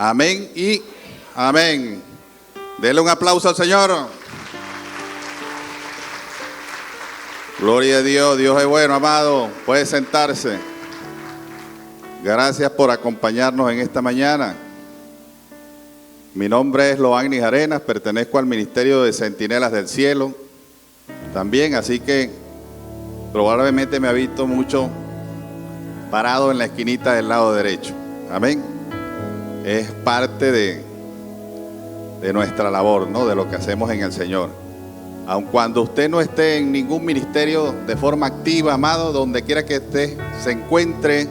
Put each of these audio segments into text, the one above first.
Amén y amén. Denle un aplauso al Señor. Gloria a Dios, Dios es bueno, amado. Puede sentarse. Gracias por acompañarnos en esta mañana. Mi nombre es Loagnis Arenas, pertenezco al Ministerio de Centinelas del Cielo también, así que probablemente me ha visto mucho parado en la esquinita del lado derecho. Amén. Es parte de nuestra labor, ¿no? De lo que hacemos en el Señor. Aun cuando usted no esté en ningún ministerio de forma activa, amado, donde quiera que usted se encuentre,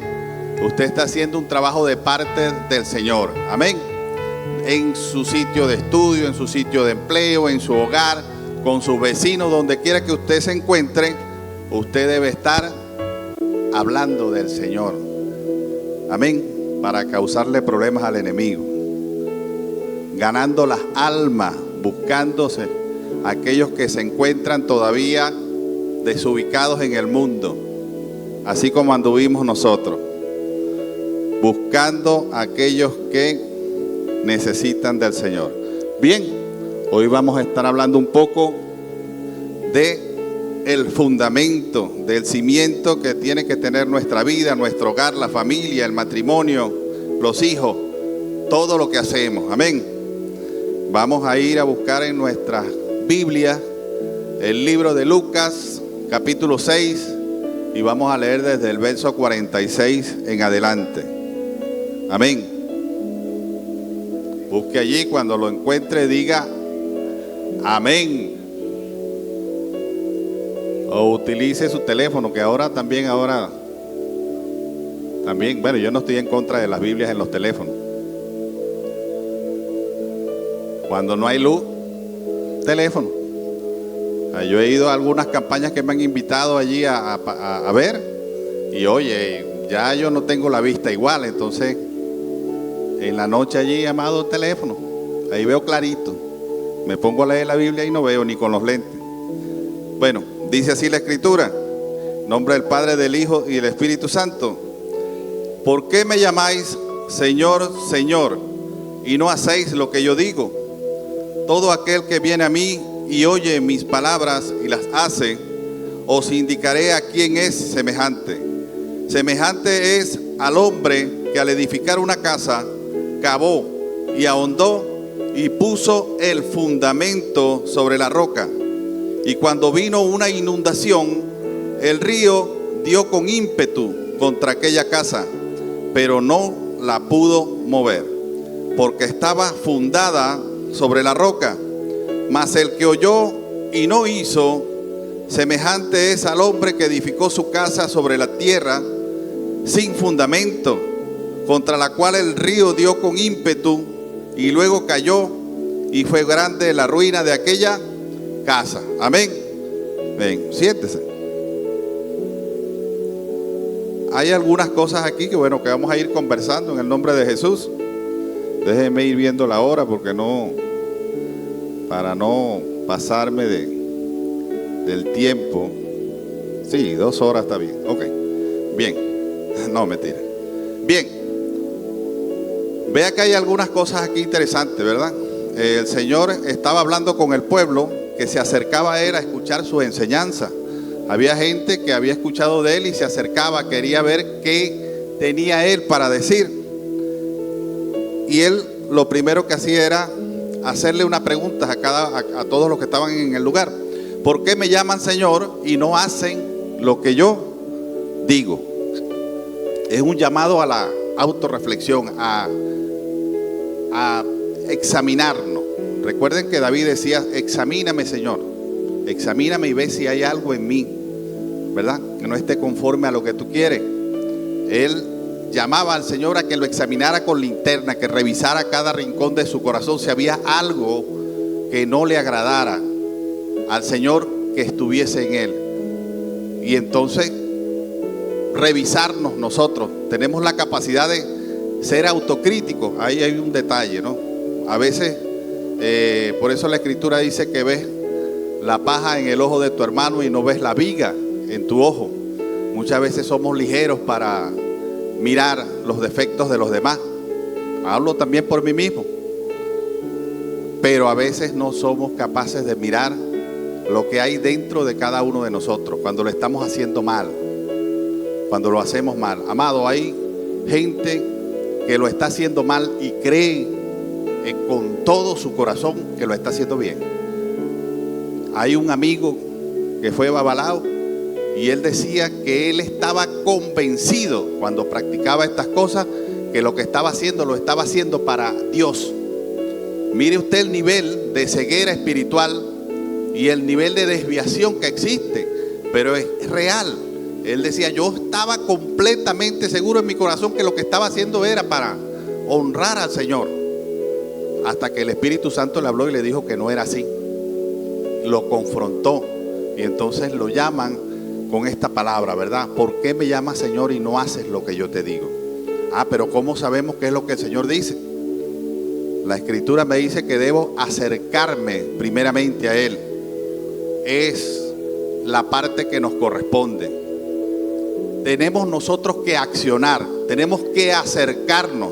usted está haciendo un trabajo de parte del Señor. Amén. En su sitio de estudio, en su sitio de empleo, en su hogar, con sus vecinos, donde quiera que usted se encuentre, usted debe estar hablando del Señor. Amén. Para causarle problemas al enemigo. Ganando las almas, buscándose aquellos que se encuentran todavía desubicados en el mundo, así como anduvimos nosotros, buscando aquellos que necesitan del Señor. Bien, hoy vamos a estar hablando un poco de el fundamento, del cimiento que tiene que tener nuestra vida, nuestro hogar, la familia, el matrimonio, los hijos, todo lo que hacemos. Amén. Vamos a ir a buscar en nuestra Biblia el libro de Lucas, capítulo 6, y vamos a leer desde el verso 46 en adelante. Amén. Busque allí, cuando lo encuentre diga amén. O utilice su teléfono, que también, bueno, yo no estoy en contra de las Biblias en los teléfonos. Cuando no hay luz, teléfono. Yo he ido a algunas campañas que me han invitado allí a ver, y oye, ya yo no tengo la vista igual, entonces en la noche allí, amado, teléfono, ahí veo clarito, me pongo a leer la Biblia y no veo ni con los lentes. Bueno, dice así la Escritura: en nombre del Padre, del Hijo y del Espíritu Santo. ¿Por qué me llamáis Señor, Señor, y no hacéis lo que yo digo? Todo aquel que viene a mí y oye mis palabras y las hace, os indicaré a quién es semejante. Semejante es al hombre que al edificar una casa, cavó y ahondó y puso el fundamento sobre la roca. Y cuando vino una inundación, el río dio con ímpetu contra aquella casa, pero no la pudo mover, porque estaba fundada sobre la roca. Mas el que oyó y no hizo, semejante es al hombre que edificó su casa sobre la tierra sin fundamento, contra la cual el río dio con ímpetu y luego cayó, y fue grande la ruina de aquella casa. Amén. Ven, siéntese. Hay algunas cosas aquí que vamos a ir conversando en el nombre de Jesús. Déjenme ir viendo la hora para no pasarme del tiempo. Sí, 2 horas está bien. Ok, bien. No, mentira. Bien. Vea que hay algunas cosas aquí interesantes, ¿verdad? El Señor estaba hablando con el pueblo que se acercaba a Él a escuchar su enseñanza. Había gente que había escuchado de Él y se acercaba, quería ver qué tenía Él para decir. Y Él lo primero que hacía era hacerle una pregunta a todos los que estaban en el lugar. ¿Por qué me llaman Señor y no hacen lo que yo digo? Es un llamado a la autorreflexión, a examinarnos. Recuerden que David decía: examíname, Señor, examíname y ve si hay algo en mí, ¿verdad?, que no esté conforme a lo que tú quieres. Él llamaba al Señor a que lo examinara con linterna, que revisara cada rincón de su corazón si había algo que no le agradara al Señor que estuviese en él. Y entonces revisarnos nosotros. Tenemos la capacidad de ser autocríticos. Ahí hay un detalle, ¿no? A veces, por eso la Escritura dice que ves la paja en el ojo de tu hermano y no ves la viga en tu ojo. Muchas veces somos ligeros para mirar los defectos de los demás, Hablo también por mí mismo. Pero a veces no somos capaces de mirar lo que hay dentro de cada uno de nosotros cuando lo estamos haciendo mal, cuando lo hacemos mal. Amado, hay gente que lo está haciendo mal y cree con todo su corazón que lo está haciendo bien. Hay un amigo que fue babalao y él decía que él estaba convencido cuando practicaba estas cosas que lo que estaba haciendo lo estaba haciendo para Dios. Mire usted el nivel de ceguera espiritual y el nivel de desviación que existe, pero es real. Él decía, yo estaba completamente seguro en mi corazón que lo que estaba haciendo era para honrar al Señor. Hasta que el Espíritu Santo le habló y le dijo que no era así. Lo confrontó y entonces lo llaman con esta palabra, ¿verdad? ¿Por qué me llamas Señor y no haces lo que yo te digo? Pero ¿cómo sabemos qué es lo que el Señor dice? La Escritura me dice que debo acercarme primeramente a Él. Es la parte que nos corresponde. Tenemos nosotros que accionar, tenemos que acercarnos.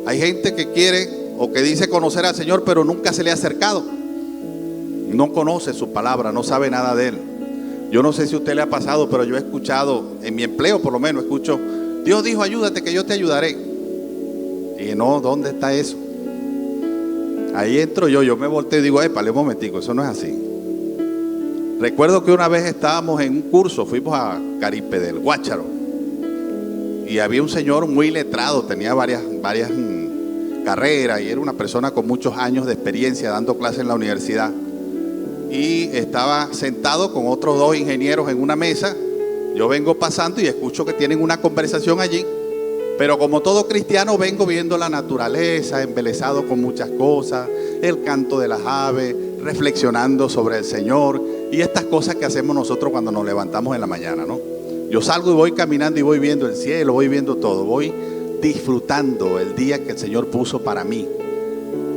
Hay gente que quiere o que dice conocer al Señor, pero nunca se le ha acercado. No conoce su palabra, no sabe nada de Él. Yo no sé si a usted le ha pasado, pero yo he escuchado, en mi empleo por lo menos, escucho, Dios dijo, ayúdate que yo te ayudaré. Y no, ¿dónde está eso? Ahí entro yo me volteo y digo, épale un momentico, eso no es así. Recuerdo que una vez estábamos en un curso, fuimos a Caripe del Guácharo, y había un señor muy letrado, tenía varias carreras, y era una persona con muchos años de experiencia dando clases en la universidad. Y estaba sentado con otros dos ingenieros en una mesa. Yo vengo pasando y escucho que tienen una conversación allí, pero como todo cristiano vengo viendo la naturaleza, embelesado con muchas cosas, el canto de las aves, reflexionando sobre el Señor y estas cosas que hacemos nosotros cuando nos levantamos en la mañana, ¿no? Yo salgo y voy caminando y voy viendo el cielo, voy viendo todo, voy disfrutando el día que el Señor puso para mí.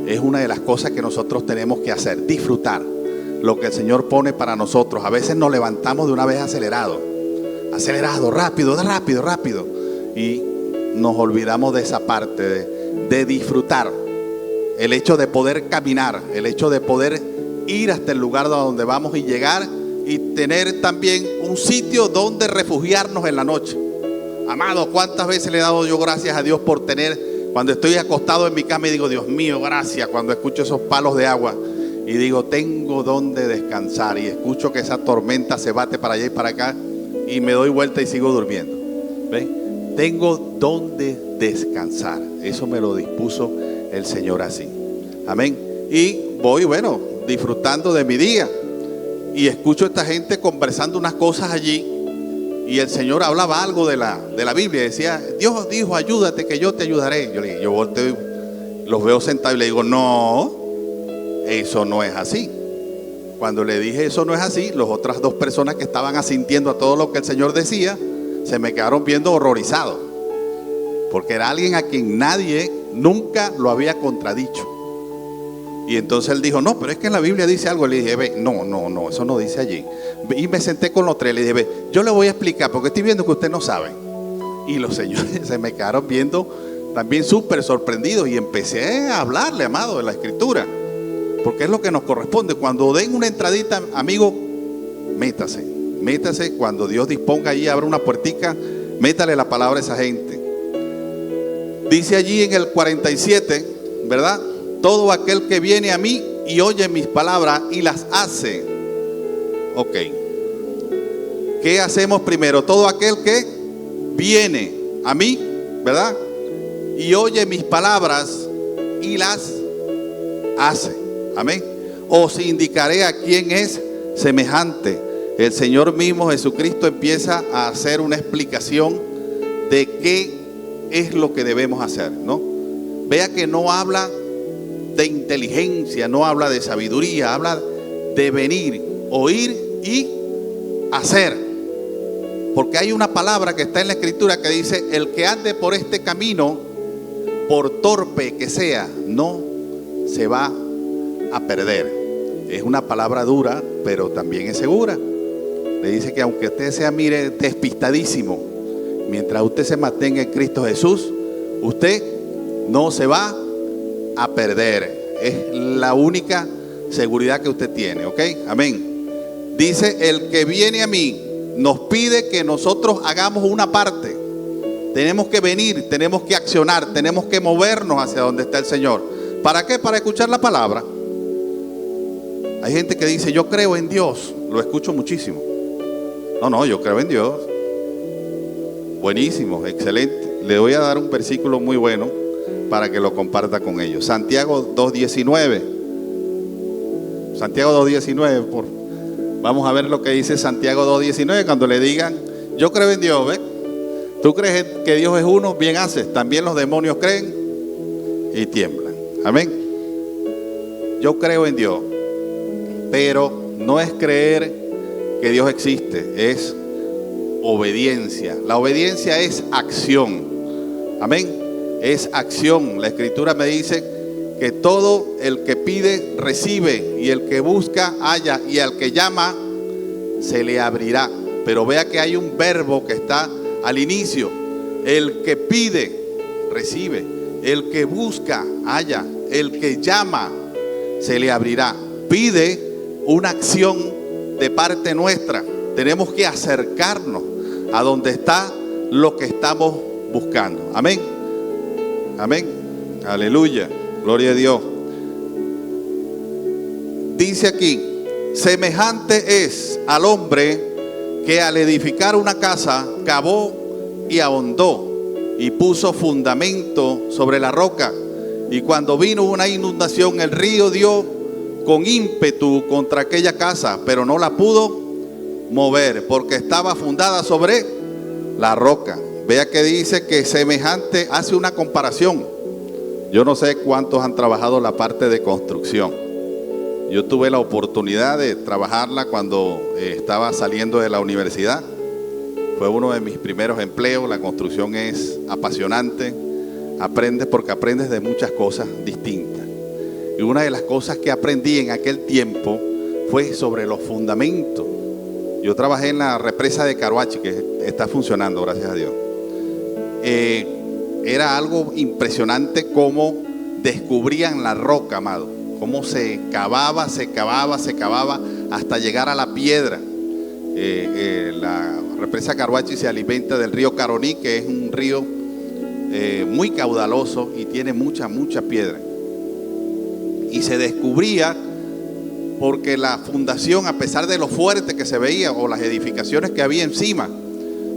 Es una de las cosas que nosotros tenemos que hacer, disfrutar lo que el Señor pone para nosotros. A veces nos levantamos de una vez acelerado, rápido, y nos olvidamos de esa parte de disfrutar. El hecho de poder caminar, el hecho de poder ir hasta el lugar donde vamos y llegar y tener también un sitio donde refugiarnos en la noche. Amado, ¿cuántas veces le he dado yo gracias a Dios por tener, cuando estoy acostado en mi cama y digo, Dios mío, gracias, cuando escucho esos palos de agua y digo, tengo donde descansar, y escucho que esa tormenta se bate para allá y para acá y me doy vuelta y sigo durmiendo. ¿Ven? Tengo donde descansar. Eso me lo dispuso el Señor así. Amén. Y voy, disfrutando de mi día. Y escucho a esta gente conversando unas cosas allí. Y el Señor hablaba algo de la Biblia. Decía, Dios dijo, ayúdate que yo te ayudaré. Yo volteo, los veo sentados y le digo, no, eso no es así. Cuando le dije eso no es así, las otras dos personas que estaban asintiendo a todo lo que el Señor decía, se me quedaron viendo horrorizados. Porque era alguien a quien nadie nunca lo había contradicho. Y entonces él dijo, no, pero es que en la Biblia dice algo. Le dije, no, eso no dice allí. Y me senté con los tres, le dije, yo le voy a explicar porque estoy viendo que usted no sabe. Y los señores se me quedaron viendo también súper sorprendidos y empecé a hablarle, amado, de la Escritura. Porque es lo que nos corresponde. Cuando den una entradita, amigo, métase. Cuando Dios disponga allí, abra una puertica, métale la palabra a esa gente. Dice allí en el 47, ¿verdad? Todo aquel que viene a mí y oye mis palabras y las hace. Ok. ¿Qué hacemos primero? Todo aquel que viene a mí, ¿verdad? Y oye mis palabras y las hace. Amén. Os indicaré a quién es semejante. El Señor mismo Jesucristo empieza a hacer una explicación de qué es lo que debemos hacer, ¿no? Vea que no habla de inteligencia, no habla de sabiduría, habla de venir, oír y hacer. Porque hay una palabra que está en la Escritura que dice, el que ande por este camino, por torpe que sea, no se va a perder. Es una palabra dura, pero también es segura. Le dice que aunque usted sea, mire, despistadísimo, mientras usted se mantenga en Cristo Jesús, usted no se va a perder. Es la única seguridad que usted tiene, ¿ok? Amén. Dice, el que viene a mí nos pide que nosotros hagamos una parte. Tenemos que venir, tenemos que accionar, tenemos que movernos hacia donde está el Señor. ¿Para qué? Para escuchar la palabra. Hay gente que dice, yo creo en Dios. Lo escucho muchísimo. No, yo creo en Dios. Buenísimo, excelente. Le voy a dar un versículo muy bueno para que lo comparta con ellos. Santiago 2:19. Santiago 2:19. Vamos a ver lo que dice Santiago 2:19. Cuando le digan, yo creo en Dios, ¿ves? Tú crees que Dios es uno, bien haces. También los demonios creen y tiemblan. Amén. Yo creo en Dios, pero no es creer que Dios existe, es obediencia. La obediencia es acción. Amén. Es acción. La Escritura me dice que todo el que pide recibe, y el que busca halla, y al que llama se le abrirá. Pero vea que hay un verbo que está al inicio. El que pide recibe, el que busca halla, el que llama se le abrirá. Pide una acción de parte nuestra. Tenemos que acercarnos a donde está lo que estamos buscando. Amén. Amén. Aleluya. Gloria a Dios. Dice aquí, semejante es al hombre que al edificar una casa cavó y ahondó y puso fundamento sobre la roca. Y cuando vino una inundación, el río dio con ímpetu contra aquella casa, pero no la pudo mover porque estaba fundada sobre la roca. Vea que dice que semejante, hace una comparación. Yo no sé cuántos han trabajado la parte de construcción. Yo tuve la oportunidad de trabajarla cuando estaba saliendo de la universidad. Fue uno de mis primeros empleos. La construcción es apasionante. Aprendes porque aprendes de muchas cosas distintas. Y una de las cosas que aprendí en aquel tiempo fue sobre los fundamentos. Yo trabajé en la represa de Caruachi, que está funcionando, gracias a Dios. Era algo impresionante cómo descubrían la roca, amado. Cómo se cavaba hasta llegar a la piedra. La represa Caruachi se alimenta del río Caroní, que es un río muy caudaloso y tiene mucha piedra. Y se descubría porque la fundación, a pesar de lo fuerte que se veía o las edificaciones que había encima,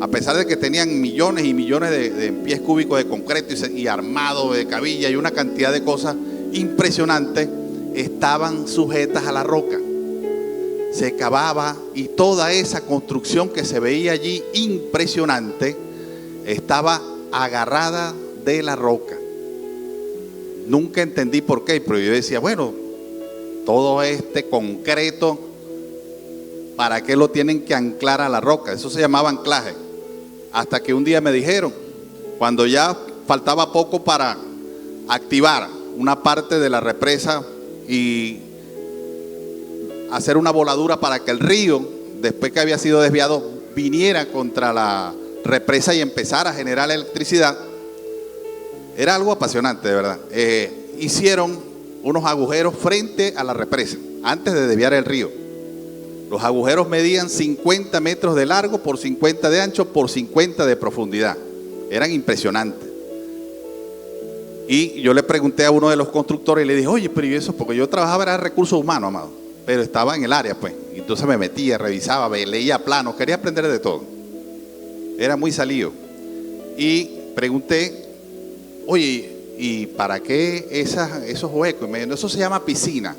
a pesar de que tenían millones y millones de pies cúbicos de concreto y armado de cabilla y una cantidad de cosas impresionantes, estaban sujetas a la roca. Se cavaba y toda esa construcción que se veía allí impresionante estaba agarrada de la roca. Nunca entendí por qué, pero yo decía, bueno, todo este concreto, ¿para qué lo tienen que anclar a la roca? Eso se llamaba anclaje. Hasta que un día me dijeron, cuando ya faltaba poco para activar una parte de la represa y hacer una voladura para que el río, después que había sido desviado, viniera contra la represa y empezara a generar electricidad. Era algo apasionante, de verdad. Hicieron unos agujeros frente a la represa, antes de desviar el río. Los agujeros medían 50 metros de largo por 50 de ancho por 50 de profundidad. Eran impresionantes. Y yo le pregunté a uno de los constructores y le dije, oye, pero ¿y eso? Porque yo trabajaba en recursos humanos, amado, pero estaba en el área, pues. Y entonces me metía, revisaba, leía planos, quería aprender de todo. Era muy salido. Y pregunté, oye, ¿y para qué esos huecos? Y me dijo, eso se llama piscina.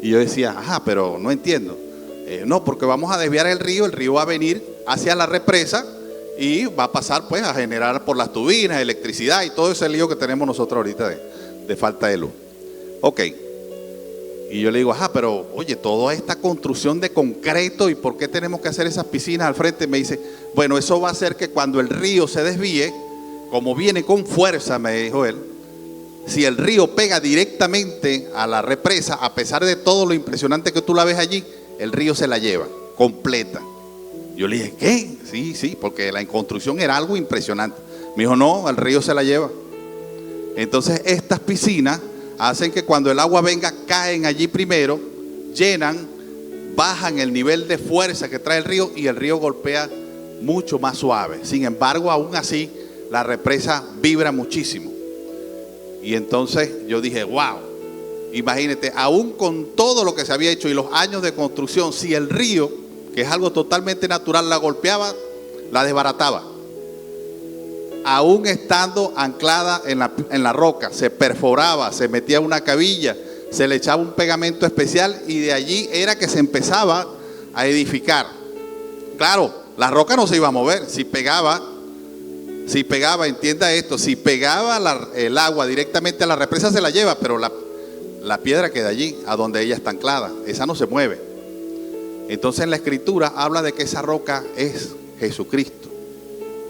Y yo decía, ajá, pero no entiendo. No, porque vamos a desviar el río va a venir hacia la represa y va a pasar pues a generar por las turbinas, electricidad y todo ese lío que tenemos nosotros ahorita de falta de luz. Ok. Y yo le digo, ajá, pero oye, toda esta construcción de concreto, ¿y por qué tenemos que hacer esas piscinas al frente? Me dice, bueno, eso va a hacer que cuando el río se desvíe, como viene con fuerza, me dijo él, si el río pega directamente a la represa, a pesar de todo lo impresionante que tú la ves allí, el río se la lleva completa. Yo le dije, ¿qué? Sí, porque la construcción era algo impresionante. Me dijo, no, el río se la lleva. Entonces estas piscinas hacen que cuando el agua venga, caen allí primero, llenan, bajan el nivel de fuerza que trae el río y el río golpea mucho más suave. Sin embargo, aún así, la represa vibra muchísimo. Y entonces yo dije, wow, imagínate, aún con todo lo que se había hecho y los años de construcción, si el río, que es algo totalmente natural, la golpeaba, la desbarataba. Aún estando anclada en la roca, se perforaba, se metía una cabilla, se le echaba un pegamento especial y de allí era que se empezaba a edificar. Claro, la roca no se iba a mover. Si pegaba, entienda esto, si pegaba el agua directamente a la represa se la lleva, pero la piedra queda allí, a donde ella está anclada, esa no se mueve. Entonces en la escritura habla de que esa roca es Jesucristo.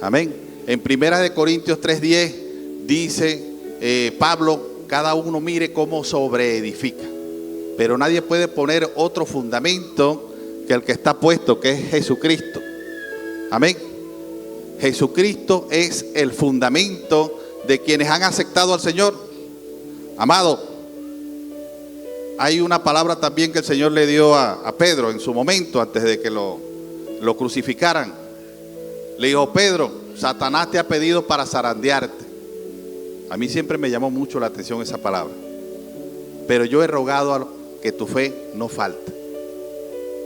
Amén. En 1 Corintios 3:10 dice Pablo, cada uno mire cómo sobreedifica. Pero nadie puede poner otro fundamento que el que está puesto, que es Jesucristo. Amén. Jesucristo es el fundamento de quienes han aceptado al Señor. Amado, hay una palabra también que el Señor le dio a Pedro en su momento, antes de que lo crucificaran. Le dijo, Pedro, Satanás te ha pedido para zarandearte. A mí siempre me llamó mucho la atención esa palabra. Pero yo he rogado a que tu fe no falte.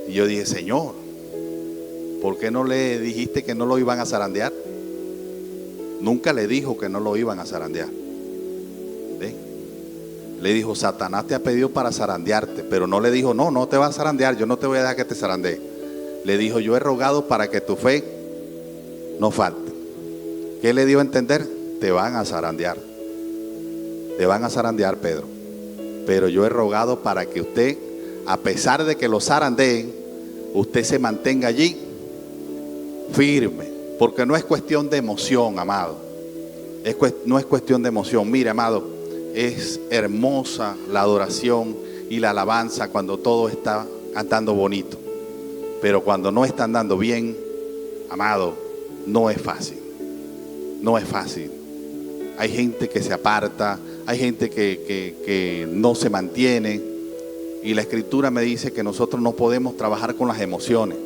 Y yo dije, Señor, ¿por qué no le dijiste que no lo iban a zarandear? Nunca le dijo que no lo iban a zarandear. ¿Sí? Le dijo, Satanás te ha pedido para zarandearte. Pero no le dijo, no te va a zarandear, yo no te voy a dejar que te zarandee. Le dijo, yo he rogado para que tu fe no falte. ¿Qué le dio a entender? Te van a zarandear. Te van a zarandear, Pedro. Pero yo he rogado para que usted, a pesar de que lo zarandeen, usted se mantenga allí firme. Porque no es cuestión de emoción, amado. No es cuestión de emoción. Mire, amado, es hermosa la adoración y la alabanza cuando todo está andando bonito. Pero cuando no está andando bien, amado, no es fácil. No es fácil. Hay gente que se aparta, hay gente que no se mantiene. Y la escritura me dice que nosotros no podemos trabajar con las emociones.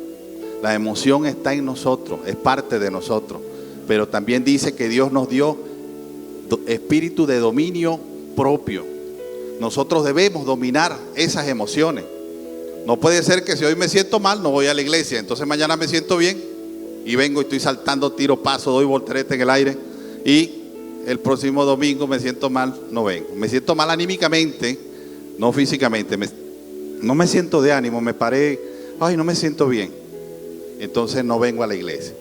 La emoción está en nosotros, es parte de nosotros. Pero también dice que Dios nos dio espíritu de dominio propio. Nosotros debemos dominar esas emociones. No puede ser que si hoy me siento mal, no voy a la iglesia. Entonces mañana me siento bien y vengo y estoy saltando, tiro paso, doy voltereta en el aire. Y el próximo domingo me siento mal, no vengo. Me siento mal anímicamente, no físicamente. No me siento de ánimo, me paré, no me siento bien. Entonces no vengo a la iglesia.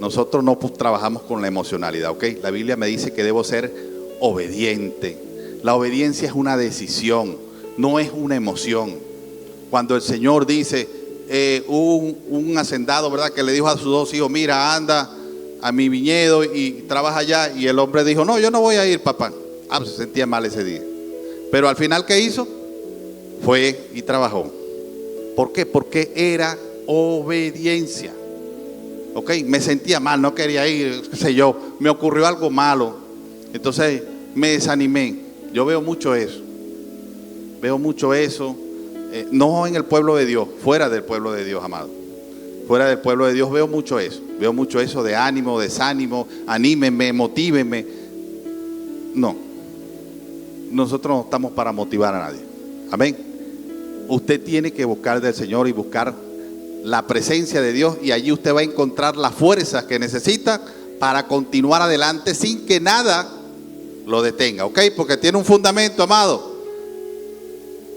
Nosotros no trabajamos con la emocionalidad, ¿ok? La Biblia me dice que debo ser obediente. La obediencia es una decisión, no es una emoción. Cuando el Señor dice, un hacendado, ¿verdad?, que le dijo a sus dos hijos, mira, anda a mi viñedo y trabaja allá. Y el hombre dijo, no, yo no voy a ir, papá. Pues se sentía mal ese día. Pero al final, ¿qué hizo? Fue y trabajó. ¿Por qué? Porque era obediencia. Ok, me sentía mal, no quería ir, qué sé yo, me ocurrió algo malo. Entonces me desanimé. Yo veo mucho eso. No en el pueblo de Dios, fuera del pueblo de Dios, amado. Fuera del pueblo de Dios veo mucho eso. Veo mucho eso de ánimo, desánimo, anímenme, motívenme. No. Nosotros no estamos para motivar a nadie. Amén. Usted tiene que buscar del Señor y buscar la presencia de Dios, y allí usted va a encontrar las fuerzas que necesita para continuar adelante sin que nada lo detenga. ¿Ok? Porque tiene un fundamento, amado.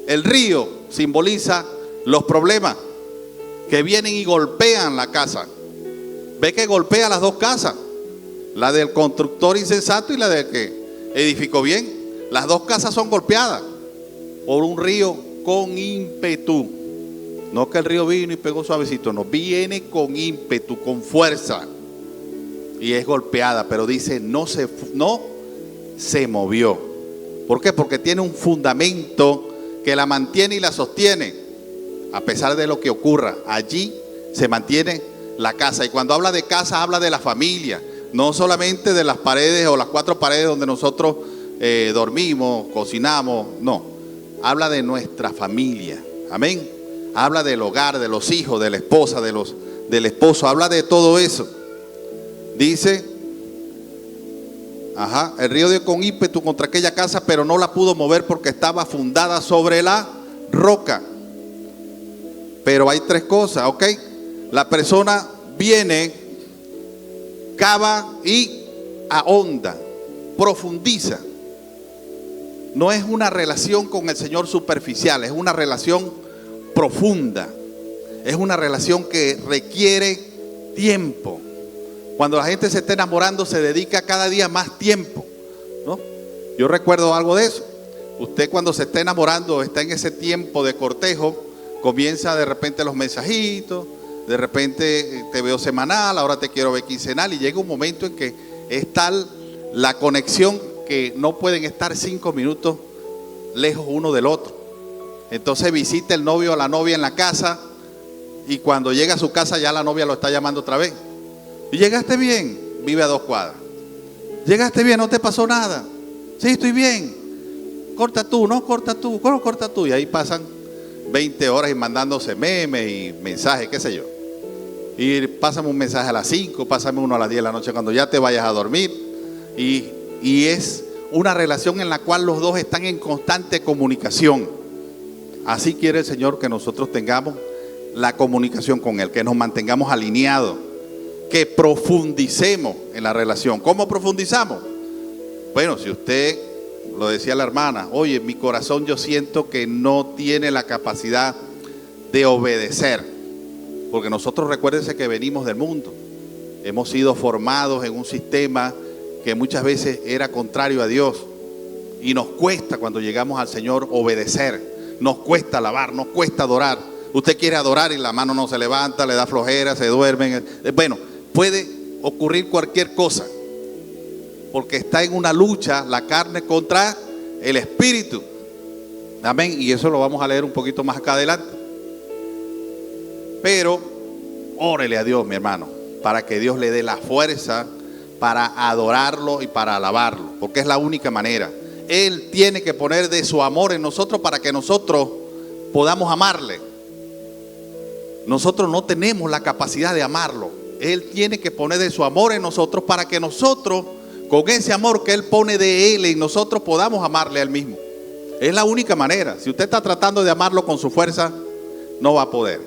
El río simboliza los problemas que vienen y golpean la casa. Ve que golpea las dos casas, la del constructor insensato y la del que edificó bien. Las dos casas son golpeadas por un río con ímpetu. No que el río vino y pegó suavecito, no, viene con ímpetu, con fuerza, y es golpeada, pero dice no se movió. ¿Por qué? Porque tiene un fundamento que la mantiene y la sostiene a pesar de lo que ocurra. Allí se mantiene la casa. Y cuando habla de casa, habla de la familia, no solamente de las paredes o las 4 paredes donde nosotros dormimos, cocinamos. No, habla de nuestra familia. Amén. Habla del hogar, de los hijos, de la esposa, del esposo. Habla de todo eso. Dice, el río dio con ímpetu contra aquella casa, pero no la pudo mover porque estaba fundada sobre la roca. Pero hay tres cosas, ¿ok? La persona viene, cava y ahonda, profundiza. No es una relación con el Señor superficial, es una relación profunda. Es una relación que requiere tiempo. Cuando la gente se está enamorando, se dedica cada día más tiempo, ¿no? Yo recuerdo algo de eso. Usted cuando se está enamorando, está en ese tiempo de cortejo, comienza de repente los mensajitos, de repente te veo semanal, ahora te quiero ver quincenal, y llega un momento en que es tal la conexión que no pueden estar 5 minutos lejos uno del otro. Entonces visita el novio o la novia en la casa, y cuando llega a su casa ya la novia lo está llamando otra vez. ¿Y llegaste bien? Vive a 2 cuadras. ¿Llegaste bien? ¿No te pasó nada? Sí, estoy bien. Corta tú, no corta tú, ¿cómo corta tú? Y ahí pasan 20 horas y mandándose memes y mensajes, qué sé yo. Y pásame un mensaje a las 5, pásame uno a las 10 de la noche cuando ya te vayas a dormir. Y es una relación en la cual los dos están en constante comunicación. Así quiere el Señor que nosotros tengamos la comunicación con Él, que nos mantengamos alineados, que profundicemos en la relación. ¿Cómo profundizamos? Bueno, si usted, lo decía la hermana, oye, mi corazón yo siento que no tiene la capacidad de obedecer, porque nosotros, recuérdense que venimos del mundo, hemos sido formados en un sistema que muchas veces era contrario a Dios, y nos cuesta cuando llegamos al Señor obedecer, nos cuesta alabar, nos cuesta adorar. Usted quiere adorar y la mano no se levanta, le da flojera, se duerme. Bueno, puede ocurrir cualquier cosa, porque está en una lucha la carne contra el espíritu. Amén. Y eso lo vamos a leer un poquito más acá adelante. Pero órele a Dios, mi hermano, para que Dios le dé la fuerza para adorarlo y para alabarlo, porque es la única manera. Él tiene que poner de su amor en nosotros para que nosotros podamos amarle. Nosotros no tenemos la capacidad de amarlo. Él tiene que poner de su amor en nosotros para que nosotros, con ese amor que Él pone de Él en nosotros, podamos amarle a Él mismo. Es la única manera. Si usted está tratando de amarlo con su fuerza, no va a poder.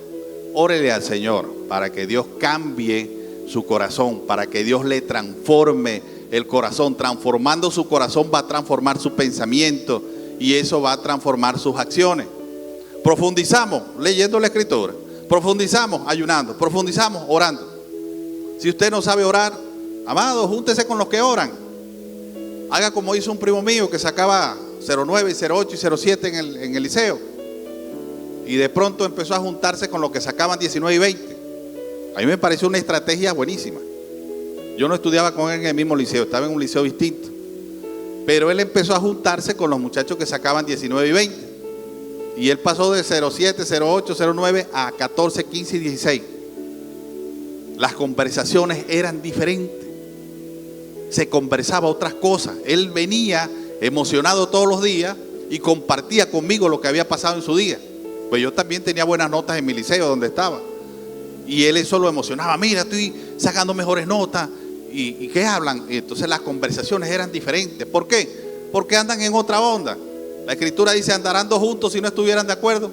Órele al Señor para que Dios cambie su corazón, para que Dios le transforme el corazón. Transformando su corazón va a transformar su pensamiento, y eso va a transformar sus acciones. Profundizamos leyendo la Escritura, profundizamos ayunando, profundizamos orando. Si usted no sabe orar, amado, júntese con los que oran. Haga como hizo un primo mío que sacaba 09, 08 y 07 en el liceo, y de pronto empezó a juntarse con los que sacaban 19 y 20. A mí me pareció una estrategia buenísima. Yo no estudiaba con él en el mismo liceo, estaba en un liceo distinto, pero él empezó a juntarse con los muchachos que sacaban 19 y 20, y él pasó de 07, 08, 09 a 14, 15 y 16. Las conversaciones eran diferentes, se conversaba otras cosas. Él venía emocionado todos los días y compartía conmigo lo que había pasado en su día. Pues yo también tenía buenas notas en mi liceo donde estaba, y él eso lo emocionaba. Mira, estoy sacando mejores notas. ¿Y qué hablan? Y entonces las conversaciones eran diferentes. ¿Por qué? Porque andan en otra onda. La Escritura dice, andarán dos juntos si no estuvieran de acuerdo.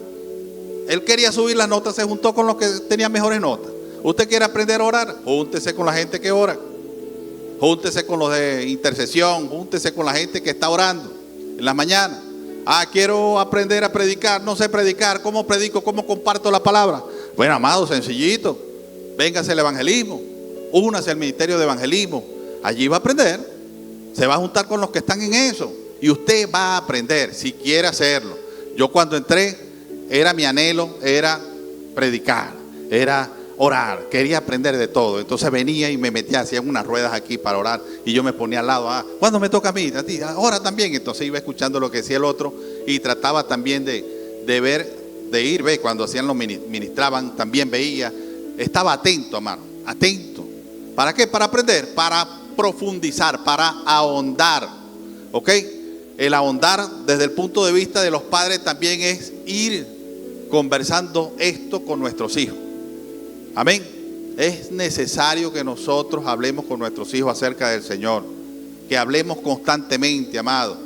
Él quería subir las notas, se juntó con los que tenían mejores notas. Usted quiere aprender a orar, júntese con la gente que ora, júntese con los de intercesión, júntese con la gente que está orando en las mañanas. Quiero aprender a predicar, no sé predicar, ¿cómo predico? ¿Cómo comparto la palabra? Bueno, amado, sencillito, véngase al evangelismo, únase al ministerio de evangelismo. Allí va a aprender, se va a juntar con los que están en eso, y usted va a aprender si quiere hacerlo. Yo cuando entré, mi anhelo era predicar, era orar, quería aprender de todo. Entonces venía y me metía, hacían unas ruedas aquí para orar, y yo me ponía al lado. ¿Cuándo me toca a mí? A ti, ahora también. Entonces iba escuchando lo que decía el otro, y trataba también de ver, cuando hacían los ministraban, también veía, estaba atento, hermano, atento. ¿Para qué? Para aprender, para profundizar, para ahondar, ¿ok? el ahondar desde el punto de vista de los padres también es ir conversando esto con nuestros hijos. Amén. Es necesario que nosotros hablemos con nuestros hijos acerca del Señor, que hablemos constantemente, amado.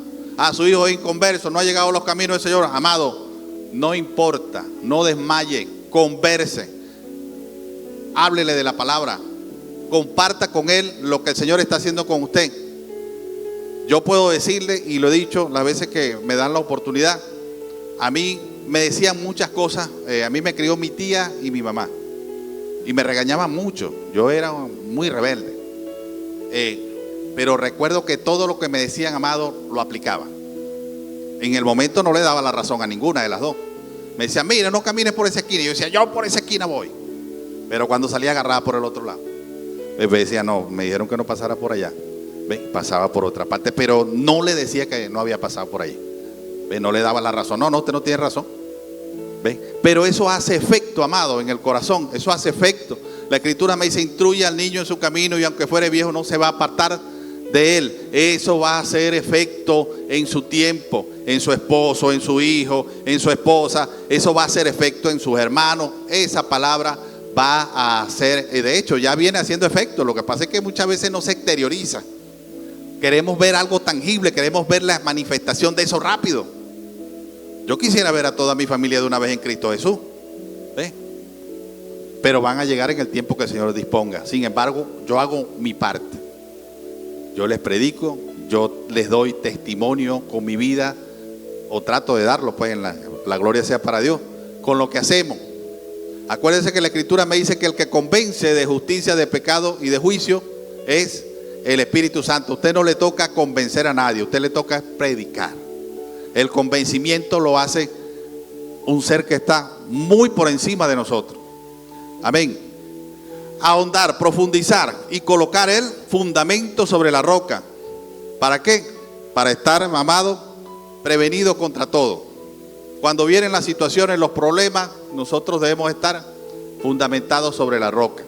Su hijo es inconverso, no ha llegado a los caminos del Señor. Amado, no importa, no desmaye, converse, háblele de la palabra, comparta con él lo que el Señor está haciendo con usted. Yo puedo decirle, y lo he dicho las veces que me dan la oportunidad, a mí me decían muchas cosas. A mí me crió mi tía y mi mamá, y me regañaban mucho. Yo era muy rebelde, pero recuerdo que todo lo que me decían, amado, lo aplicaba. En el momento no le daba la razón a ninguna de las dos. Me decían, mira, no camines por esa esquina. Y yo decía, yo por esa esquina voy. Pero cuando salía agarrada por el otro lado, me decía, no, me dijeron que no pasara por allá. Pasaba por otra parte, pero no le decía que no había pasado por ahí. No le daba la razón. No, usted no tiene razón. Pero eso hace efecto, amado, en el corazón. Eso hace efecto. La Escritura me dice, instruye al niño en su camino, y aunque fuere viejo no se va a apartar de él. Eso va a hacer efecto en su tiempo, en su esposo, en su hijo, en su esposa. Eso va a hacer efecto en sus hermanos. Esa palabra va a hacer, de hecho ya viene haciendo efecto. Lo que pasa es que muchas veces no se exterioriza. Queremos ver algo tangible, queremos ver la manifestación de eso rápido. Yo quisiera ver a toda mi familia de una vez en Cristo Jesús, pero van a llegar en el tiempo que el Señor disponga. Sin embargo, yo hago mi parte. Yo les predico, yo les doy testimonio con mi vida, o trato de darlo, pues la gloria sea para Dios, con lo que hacemos. Acuérdense que la Escritura me dice que el que convence de justicia, de pecado y de juicio es el Espíritu Santo. Usted no le toca convencer a nadie, usted le toca predicar. El convencimiento lo hace un ser que está muy por encima de nosotros. Amén. Ahondar, profundizar y colocar el fundamento sobre la roca. ¿Para qué? Para estar, amado, prevenido contra todo. Cuando vienen las situaciones, los problemas, nosotros debemos estar fundamentados sobre la roca.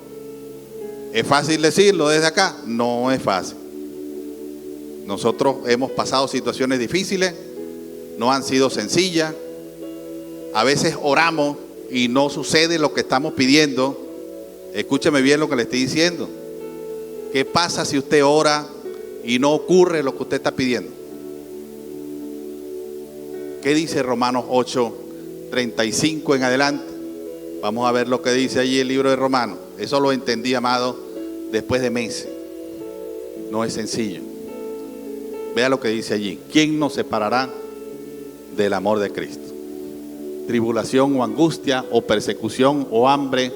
¿Es fácil decirlo desde acá? No es fácil. Nosotros hemos pasado situaciones difíciles, no han sido sencillas. A veces oramos y no sucede lo que estamos pidiendo. Escúcheme bien lo que le estoy diciendo. ¿Qué pasa si usted ora y no ocurre lo que usted está pidiendo? ¿Qué dice Romanos 8:35 en adelante? Vamos a ver lo que dice allí el libro de Romanos. Eso lo entendí, amado, después de meses. No es sencillo. Vea lo que dice allí. ¿Quién nos separará del amor de Cristo? Tribulación o angustia, o persecución, o hambre,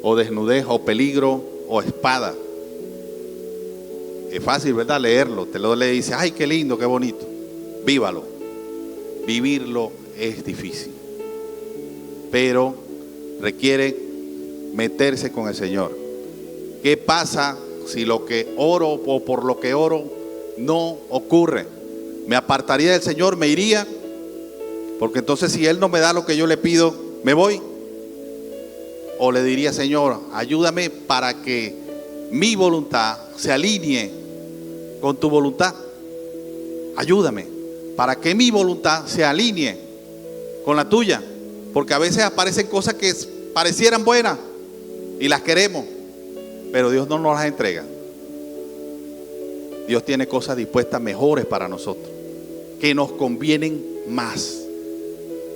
o desnudez, o peligro, o espada. Es fácil, ¿verdad? Leerlo. Te lo le dice, ay, qué lindo, qué bonito. Vívalo. Vivirlo es difícil, pero requiere meterse con el Señor. ¿Qué pasa si lo que oro o por lo que oro no ocurre? ¿Me apartaría del Señor? ¿Me iría? Porque entonces si Él no me da lo que yo le pido, ¿me voy? ¿O le diría, Señor, ayúdame para que mi voluntad se alinee con tu voluntad? Ayúdame para que mi voluntad se alinee con la tuya. Porque a veces aparecen cosas que parecieran buenas y las queremos, pero Dios no nos las entrega. Dios tiene cosas dispuestas mejores para nosotros, que nos convienen más.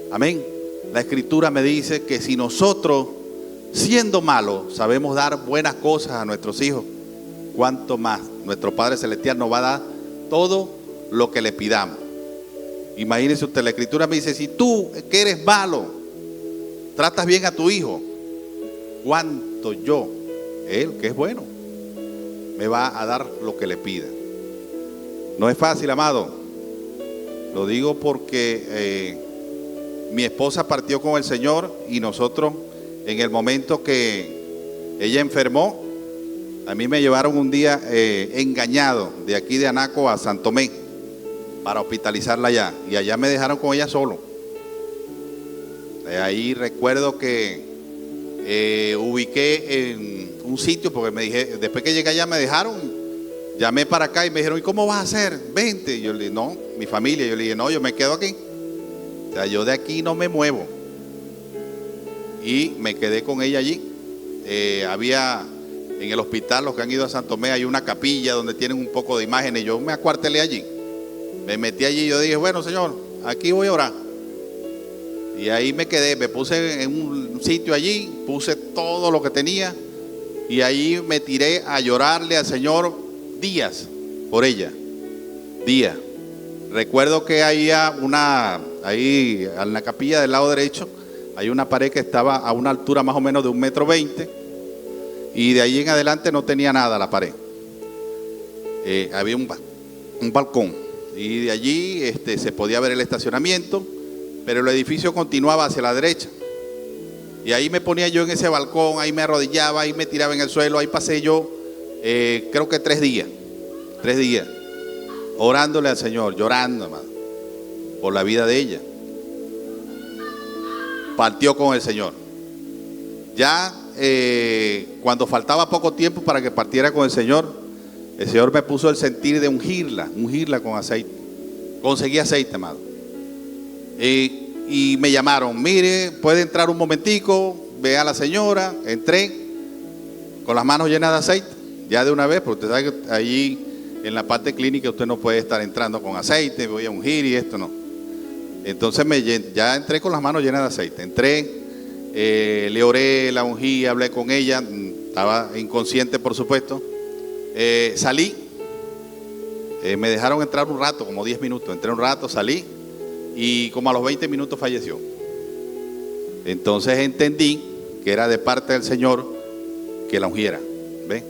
Amén. La Escritura me dice que si nosotros, siendo malos, sabemos dar buenas cosas a nuestros hijos, cuánto más nuestro Padre Celestial nos va a dar todo lo que le pidamos. Imagínese usted, la Escritura me dice, si tú que eres malo tratas bien a tu hijo, cuánto yo, él que es bueno, me va a dar lo que le pida. No es fácil, amado. Lo digo porque mi esposa partió con el Señor, y nosotros en el momento que ella enfermó, a mí me llevaron un día engañado de aquí de Anaco a San Tomé para hospitalizarla allá, y allá me dejaron con ella solo. Ahí recuerdo que ubiqué en un sitio, porque me dije, después que llegué allá me dejaron, llamé para acá y me dijeron, ¿y cómo vas a hacer? Vente. Y yo le dije, no, mi familia. Yo le dije, no, yo me quedo aquí. O sea, yo de aquí no me muevo. Y me quedé con ella allí. Había en el hospital, los que han ido a San Tomé, hay una capilla donde tienen un poco de imágenes. Yo me acuartelé allí. Me metí allí y yo dije, bueno, Señor, aquí voy a orar. Y ahí me quedé, me puse en un sitio allí, puse todo lo que tenía. Y ahí me tiré a llorarle al Señor días por ella. Días. Recuerdo que había ahí en la capilla del lado derecho, hay una pared que estaba a una altura más o menos de 1,20 m. Y de allí en adelante no tenía nada la pared. Había un balcón. Y de allí se podía ver el estacionamiento, pero el edificio continuaba hacia la derecha. Y ahí me ponía yo en ese balcón, ahí me arrodillaba, ahí me tiraba en el suelo, ahí pasé yo, creo que 3 días, orándole al Señor, llorando, hermano, por la vida de ella. Partió con el Señor. Ya cuando faltaba poco tiempo para que partiera con el Señor me puso el sentir de ungirla con aceite. Conseguí aceite, amado. Y me llamaron, mire, puede entrar un momentico, ve a la señora. Entré con las manos llenas de aceite, ya de una vez, porque usted sabe que allí en la parte clínica usted no puede estar entrando con aceite, voy a ungir y esto no. Entonces ya entré con las manos llenas de aceite. Entré, le oré, la ungí, hablé con ella, estaba inconsciente por supuesto. Salí, me dejaron entrar un rato, como 10 minutos, entré un rato, salí y como a los 20 minutos falleció. Entonces entendí que era de parte del Señor que la ungiera. ¿Ve?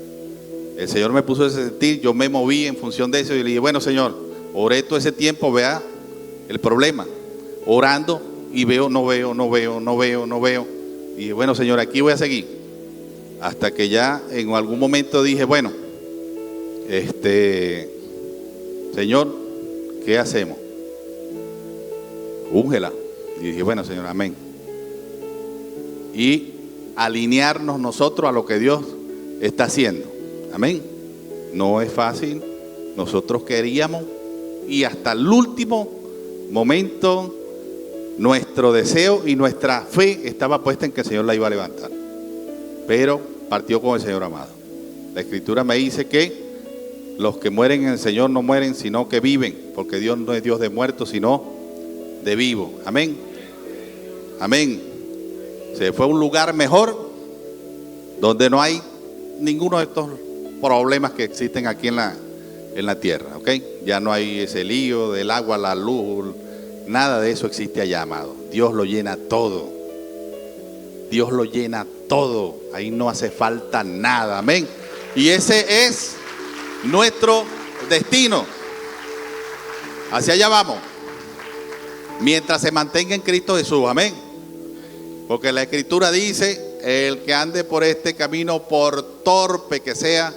El Señor me puso ese sentir, yo me moví en función de eso y le dije, bueno, Señor, oré todo ese tiempo, vea el problema, orando y no veo. Y dije, bueno, Señor, aquí voy a seguir. Hasta que ya en algún momento dije, bueno, Señor, ¿qué hacemos? Úngela. Y dije, bueno, Señor, amén. Y alinearnos nosotros a lo que Dios está haciendo. Amén. No es fácil. Nosotros queríamos y hasta el último momento nuestro deseo y nuestra fe estaba puesta en que el Señor la iba a levantar. Pero partió con el Señor amado. La Escritura me dice que los que mueren en el Señor no mueren, sino que viven, porque Dios no es Dios de muertos, sino de vivos. Amén. Amén. Se fue a un lugar mejor, donde no hay ninguno de estos problemas que existen aquí en la tierra. ¿Ok? Ya no hay ese lío del agua, la luz, nada de eso existe allá, amado. Dios lo llena todo. Dios lo llena todo. Ahí no hace falta nada. Amén. Y ese es nuestro destino. Hacia allá vamos. Mientras se mantenga en Cristo Jesús. Amén. Porque la Escritura dice, el que ande por este camino, por torpe que sea,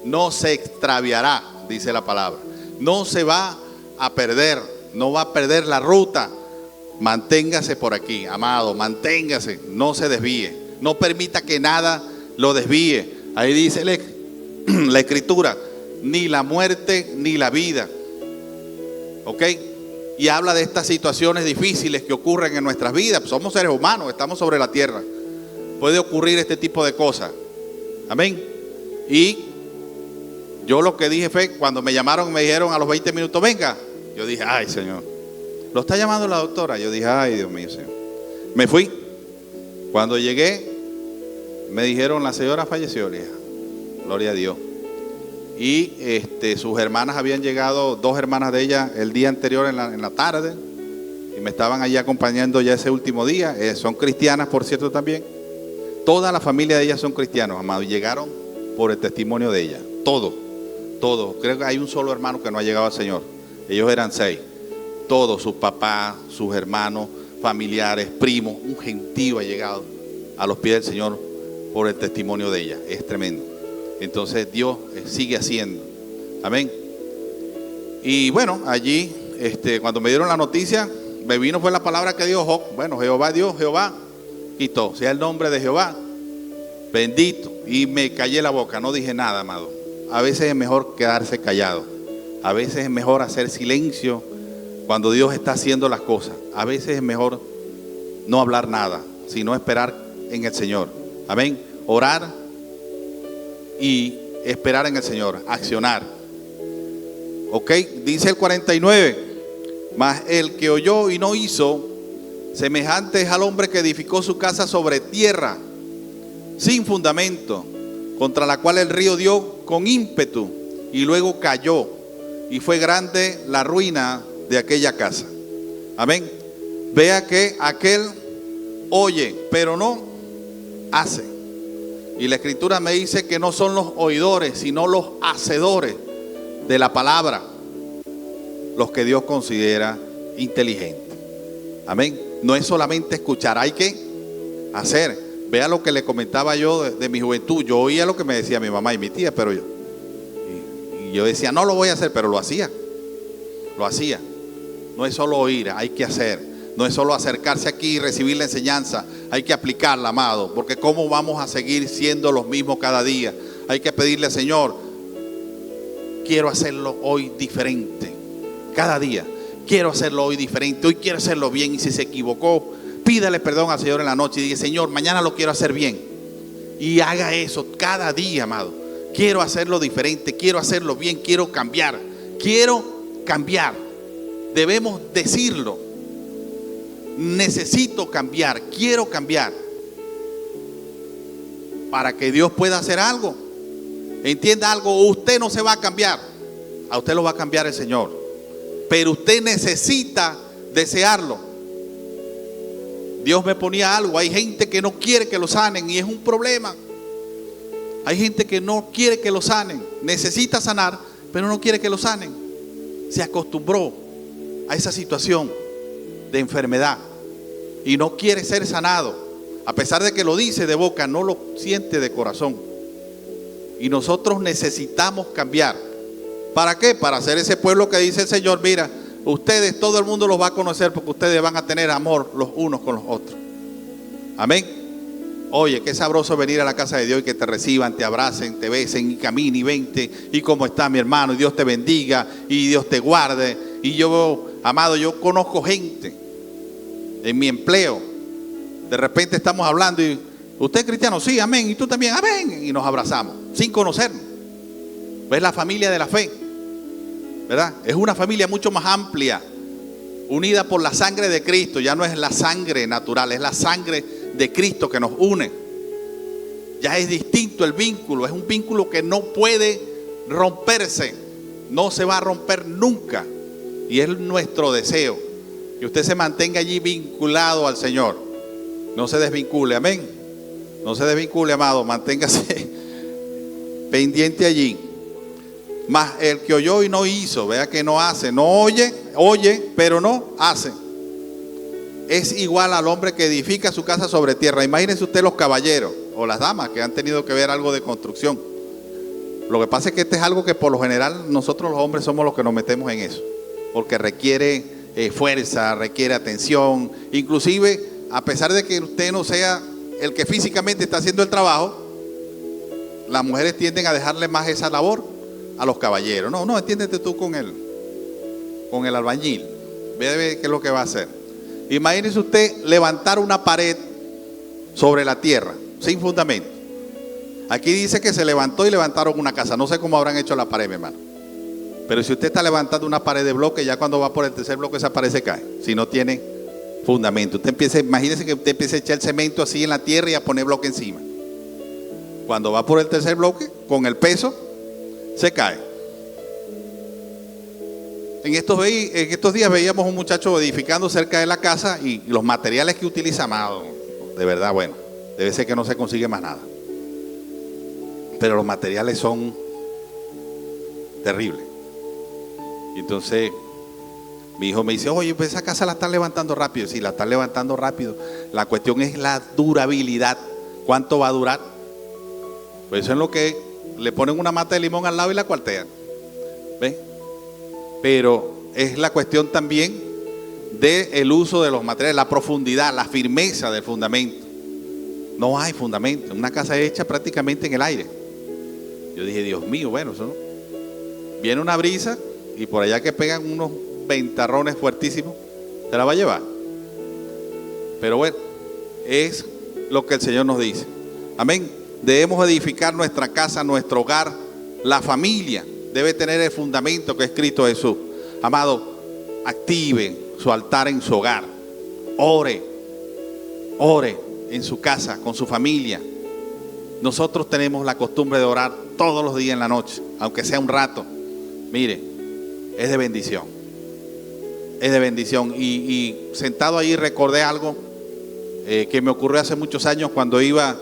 no se extraviará, dice la palabra. No se va a perder, no va a perder la ruta. Manténgase por aquí, amado, manténgase, no se desvíe. No permita que nada lo desvíe. Ahí dice la Escritura, ni la muerte ni la vida. ¿Ok? Y habla de estas situaciones difíciles que ocurren en nuestras vidas. Somos seres humanos, estamos sobre la tierra. Puede ocurrir este tipo de cosas. Amén. Y yo lo que dije fue, cuando me llamaron, me dijeron a los 20 minutos, venga. Yo dije, ay, Señor, lo está llamando la doctora. Yo dije, ay, Dios mío, Señor. Me fui. Cuando llegué, me dijeron, la señora falleció. Le dije, gloria a Dios. Y sus hermanas habían llegado, 2 hermanas de ella, el día anterior en la tarde. Y me estaban allí acompañando ya ese último día. Son cristianas, por cierto, también. Toda la familia de ellas son cristianos, amados. Llegaron por el testimonio de ella. Todos. Creo que hay un solo hermano que no ha llegado al Señor. Ellos eran 6. Todos, sus papás, sus hermanos, familiares, primos. Un gentío ha llegado a los pies del Señor por el testimonio de ella. Es tremendo. Entonces Dios sigue haciendo. Amén. Y bueno, allí, cuando me dieron la noticia, me vino fue la palabra que dio Job. Bueno, Jehová Dios, Jehová quitó. Sea el nombre de Jehová bendito. Y me callé la boca, no dije nada, amado. a veces es mejor quedarse callado. A veces es mejor hacer silencio cuando Dios está haciendo las cosas. A veces es mejor no hablar nada, sino esperar en el Señor. Amén. Orar y esperar en el Señor. Accionar. Ok, dice el 49. Mas el que oyó y no hizo, semejante es al hombre que edificó su casa sobre tierra, sin fundamento, contra la cual el río dio con ímpetu y luego cayó, y fue grande la ruina de aquella casa. Amén. Vea que aquel oye, pero no hace. Y la Escritura me dice que no son los oidores, sino los hacedores de la palabra los que Dios considera inteligentes. Amén. No es solamente escuchar, hay que hacer. Vea lo que le comentaba yo de mi juventud. Yo oía lo que me decía mi mamá y mi tía, pero yo decía, no lo voy a hacer, pero lo hacía. Lo hacía. No es solo oír, hay que hacer. No es solo acercarse aquí y recibir la enseñanza, hay que aplicarla, amado, porque cómo vamos a seguir siendo los mismos cada día. Hay que pedirle al Señor, quiero hacerlo hoy diferente, cada día. Quiero hacerlo hoy diferente, hoy quiero hacerlo bien, y si se equivocó, pídale perdón al Señor en la noche y diga, Señor, mañana lo quiero hacer bien. Y haga eso cada día, amado. Quiero hacerlo diferente, quiero hacerlo bien, quiero cambiar. Quiero cambiar. Debemos decirlo. Necesito cambiar, quiero cambiar. Para que Dios pueda hacer algo. Entienda algo, usted no se va a cambiar. A usted lo va a cambiar el Señor. Pero usted necesita desearlo. Dios me ponía algo. Hay gente que no quiere que lo sanen y es un problema. Hay gente que no quiere que lo sanen. Necesita sanar, pero no quiere que lo sanen. Se acostumbró a esa situación de enfermedad y no quiere ser sanado. A pesar de que lo dice de boca, no lo siente de corazón. Y nosotros necesitamos cambiar. ¿Para qué? Para ser ese pueblo que dice el Señor, mira, ustedes, todo el mundo los va a conocer porque ustedes van a tener amor los unos con los otros. Amén. Oye, qué sabroso venir a la casa de Dios y que te reciban, te abracen, te besen y caminen y vente. Y cómo está mi hermano, y Dios te bendiga y Dios te guarde. Y yo, amado, yo conozco gente en mi empleo. De repente estamos hablando y usted es cristiano, sí, amén. Y tú también, amén. Y nos abrazamos sin conocernos. ¿Ves la familia de la fe? ¿Verdad? Es una familia mucho más amplia, unida por la sangre de Cristo. Ya no es la sangre natural, es la sangre de Cristo que nos une. Ya es distinto el vínculo, es un vínculo que no puede romperse, no se va a romper nunca. Y es nuestro deseo que usted se mantenga allí vinculado al Señor, no se desvincule, amén. No se desvincule, amado, manténgase pendiente allí. Mas el que oyó y no hizo, vea que no hace, no oye, pero no hace. Es igual al hombre que edifica su casa sobre tierra. Imagínense usted los caballeros o las damas que han tenido que ver algo de construcción. Lo que pasa es que este es algo que por lo general nosotros los hombres somos los que nos metemos en eso. Porque requiere fuerza, requiere atención. Inclusive, a pesar de que usted no sea el que físicamente está haciendo el trabajo, las mujeres tienden a dejarle más esa labor a los caballeros. No, entiéndete tú con el albañil. Ve qué es lo que va a hacer. Imagínese usted levantar una pared sobre la tierra, sin fundamento. Aquí dice que se levantó y levantaron una casa. No sé cómo habrán hecho la pared, mi hermano. Pero si usted está levantando una pared de bloque, ya cuando va por el tercer bloque esa pared se cae. Si no tiene fundamento. Imagínese que usted empiece a echar el cemento así en la tierra y a poner bloque encima. Cuando va por el tercer bloque, con el peso, se cae. En estos días veíamos un muchacho edificando cerca de la casa y los materiales que utiliza, amado, de verdad, bueno, debe ser que no se consigue más nada. Pero los materiales son terribles. Y entonces mi hijo me dice, oye, pues esa casa la están levantando rápido. Sí, la están levantando rápido. La cuestión es la durabilidad. ¿Cuánto va a durar? Pues eso es lo que le ponen una mata de limón al lado y la cuartean. ¿Ves? Pero es la cuestión también del uso de los materiales, la profundidad, la firmeza del fundamento. No hay fundamento. Una casa hecha prácticamente en el aire. Yo dije, Dios mío, bueno, eso no. Viene una brisa y por allá que pegan unos ventarrones fuertísimos, se la va a llevar. Pero bueno, es lo que el Señor nos dice. Amén. Debemos edificar nuestra casa, nuestro hogar. La familia debe tener el fundamento que es Cristo Jesús. Amado, active su altar en su hogar. Ore en su casa, con su familia. Nosotros tenemos la costumbre de orar todos los días en la noche, aunque sea un rato. Mire, es de bendición. Es de bendición. Y sentado ahí recordé algo que me ocurrió hace muchos años cuando iba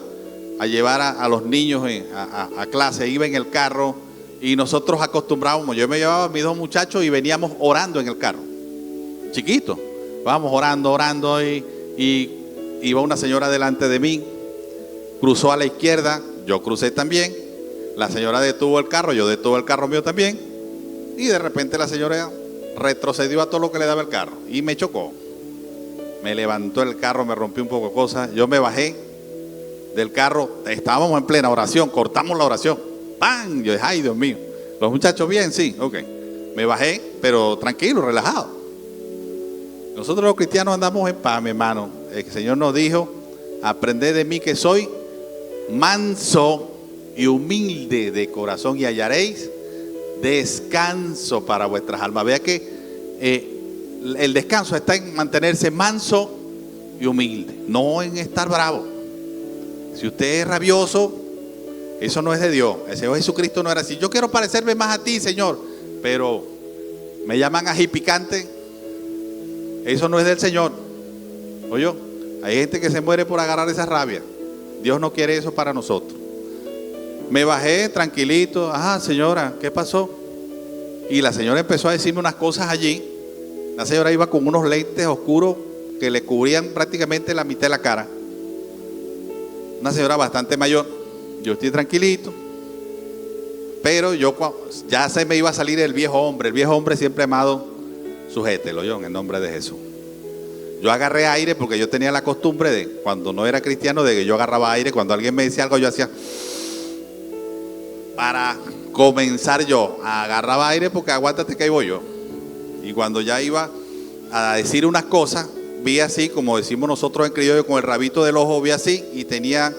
a llevar a los niños a clase. Iba en el carro y nosotros acostumbrábamos, yo me llevaba a mis 2 muchachos y veníamos orando en el carro. Chiquitos, vamos orando y iba una señora delante de mí, cruzó a la izquierda, yo crucé también, la señora detuvo el carro, yo detuve el carro mío también, y de repente la señora retrocedió a todo lo que le daba el carro y me chocó. Me levantó el carro, me rompió un poco de cosas, yo me bajé del carro, estábamos en plena oración, cortamos la oración, ¡pam! Yo dije, ay Dios mío, los muchachos bien, sí, ok. Me bajé, pero tranquilo, relajado. Nosotros los cristianos andamos en paz, mi hermano. El Señor nos dijo, aprended de mí que soy manso y humilde de corazón y hallaréis descanso para vuestras almas. Vea que el descanso está en mantenerse manso y humilde, no en estar bravo. Si usted es rabioso, eso no es de Dios. El Señor Jesucristo no era así. Yo quiero parecerme más a ti, Señor, pero me llaman ají picante. Eso no es del Señor. Oye, hay gente que se muere por agarrar esa rabia. Dios no quiere eso para nosotros. Me bajé tranquilito. Ajá, señora, ¿qué pasó? Y la señora empezó a decirme unas cosas allí. La señora iba con unos lentes oscuros que le cubrían prácticamente la mitad de la cara. Una señora bastante mayor. Yo estoy tranquilito. Pero yo ya se me iba a salir el viejo hombre. El viejo hombre siempre amado, sujételo yo en el nombre de Jesús. Yo agarré aire porque yo tenía la costumbre de, cuando no era cristiano, de que yo agarraba aire. Cuando alguien me decía algo, yo hacía para comenzar yo. Agarraba aire porque aguántate que ahí voy yo. Y cuando ya iba a decir unas cosas, vi así, como decimos nosotros en criollo, con el rabito del ojo, vi así y tenía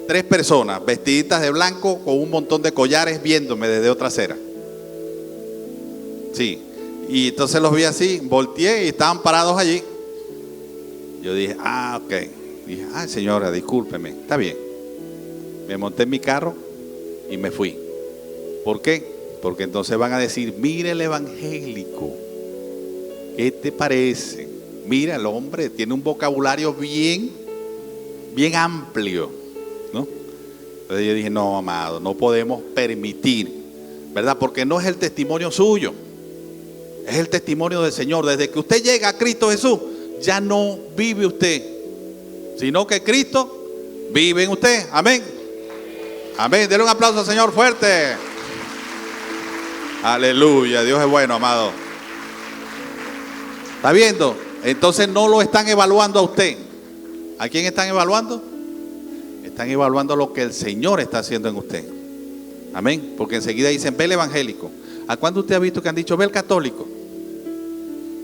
3 personas vestiditas de blanco con un montón de collares viéndome desde otra acera. Sí. Y entonces los vi así, volteé y estaban parados allí. Yo dije, ok. Dije, señora, discúlpeme, está bien. Me monté en mi carro y me fui. ¿Por qué? Porque entonces van a decir, mira el evangélico, ¿qué te parece? Mira, el hombre tiene un vocabulario bien amplio, ¿no? Entonces yo dije, no, amado, no podemos permitir, ¿verdad? Porque no es el testimonio suyo. Es el testimonio del Señor. Desde que usted llega a Cristo Jesús, ya no vive usted, sino que Cristo vive en usted. Amén. Amén. Denle un aplauso al Señor fuerte. Aleluya. Dios es bueno, amado. ¿Está viendo? Entonces no lo están evaluando a usted. ¿A quién están evaluando? Están evaluando lo que el Señor está haciendo en usted. Amén. Porque enseguida dicen, ve el evangélico. ¿A cuándo usted ha visto que han dicho, ve el católico?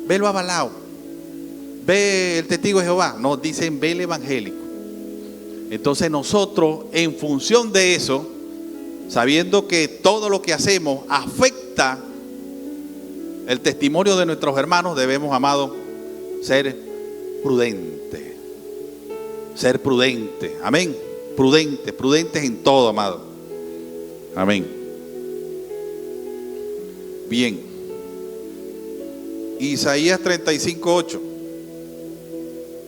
Ve el avalado. Ve el testigo de Jehová. No, dicen, ve el evangélico. Entonces nosotros, en función de eso, sabiendo que todo lo que hacemos afecta el testimonio de nuestros hermanos, debemos, amados, ser prudentes. Ser prudentes. Amén. Prudentes en todo, amado. Amén. Bien. Isaías 35:8.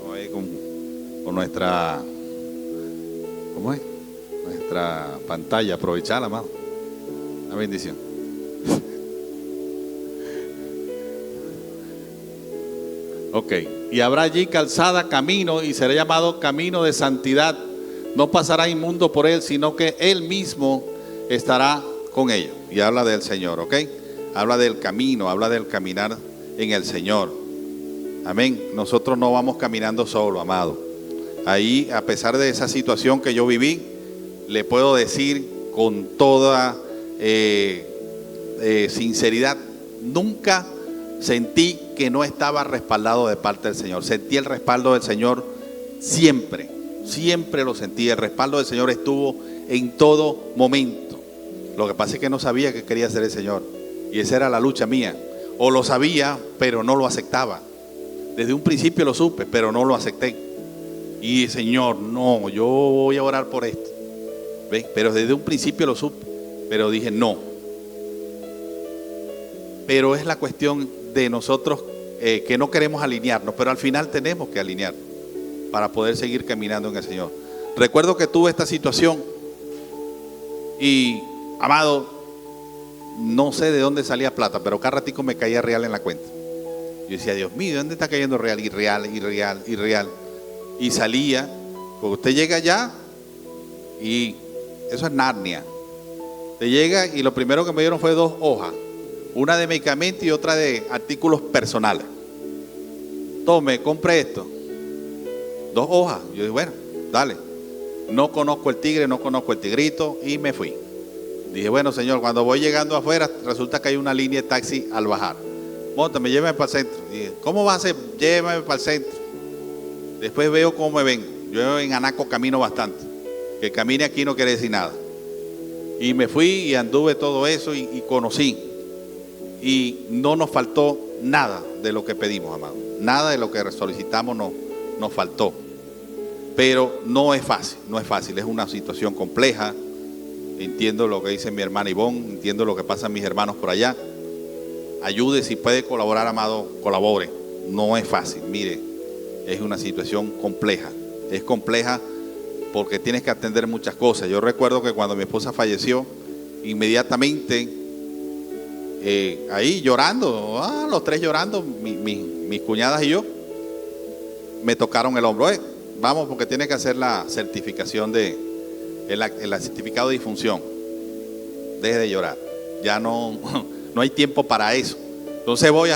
Vamos a ir con nuestra, ¿cómo es? Nuestra pantalla, aprovecharla, amado. Una bendición. Ok. Y habrá allí calzada, camino, y será llamado camino de santidad. No pasará inmundo por él, sino que él mismo estará con ellos. Y habla del Señor, ¿ok? Habla del camino, habla del caminar en el Señor. Amén. Nosotros no vamos caminando solo, amado. Ahí, a pesar de esa situación que yo viví, le puedo decir con toda sinceridad, nunca sentí que no estaba respaldado de parte del Señor. Sentí el respaldo del Señor siempre, siempre lo sentí. El respaldo del Señor estuvo en todo momento. Lo que pasa es que no sabía qué quería hacer el Señor, y esa era la lucha mía. O lo sabía, pero no lo aceptaba. Desde un principio lo supe, pero no lo acepté. Y Señor, no, yo voy a orar por esto. ¿Ves? Pero desde un principio lo supe, pero dije no. Pero es la cuestión de nosotros que no queremos alinearnos, pero al final tenemos que alinearnos para poder seguir caminando en el Señor. Recuerdo que tuve esta situación y, amado, no sé de dónde salía plata, pero cada ratico me caía real en la cuenta. Yo decía, Dios mío, ¿de dónde está cayendo real? Y real, y real, y real. Y salía, porque usted llega allá y eso es Narnia. Usted llega y lo primero que me dieron fue 2 hojas. Una de medicamentos y otra de artículos personales. Tome, compre esto. 2 hojas. Yo dije, bueno, dale. No conozco el tigre, no conozco el tigrito, y me fui. Dije, bueno, Señor, cuando voy llegando afuera, resulta que hay una línea de taxi al bajar. Móntame, llévame para el centro. Dije, ¿cómo va a ser? Llévame para el centro. Después veo cómo me ven. Yo en Anaco camino bastante. Que camine aquí no quiere decir nada. Y me fui y anduve todo eso y conocí. Y no nos faltó nada de lo que pedimos, amado. Nada de lo que solicitamos nos faltó. Pero no es fácil, no es fácil. Es una situación compleja. Entiendo lo que dice mi hermana Ivonne, entiendo lo que pasan mis hermanos por allá. Ayude, si puede colaborar, amado, colabore. No es fácil, mire, es una situación compleja. Es compleja porque tienes que atender muchas cosas. Yo recuerdo que cuando mi esposa falleció, inmediatamente, ahí llorando, los 3 llorando, mis cuñadas y yo, me tocaron el hombro. Vamos, porque tiene que hacer la certificación el certificado de difunción. Deje de llorar. Ya no hay tiempo para eso. Entonces voy,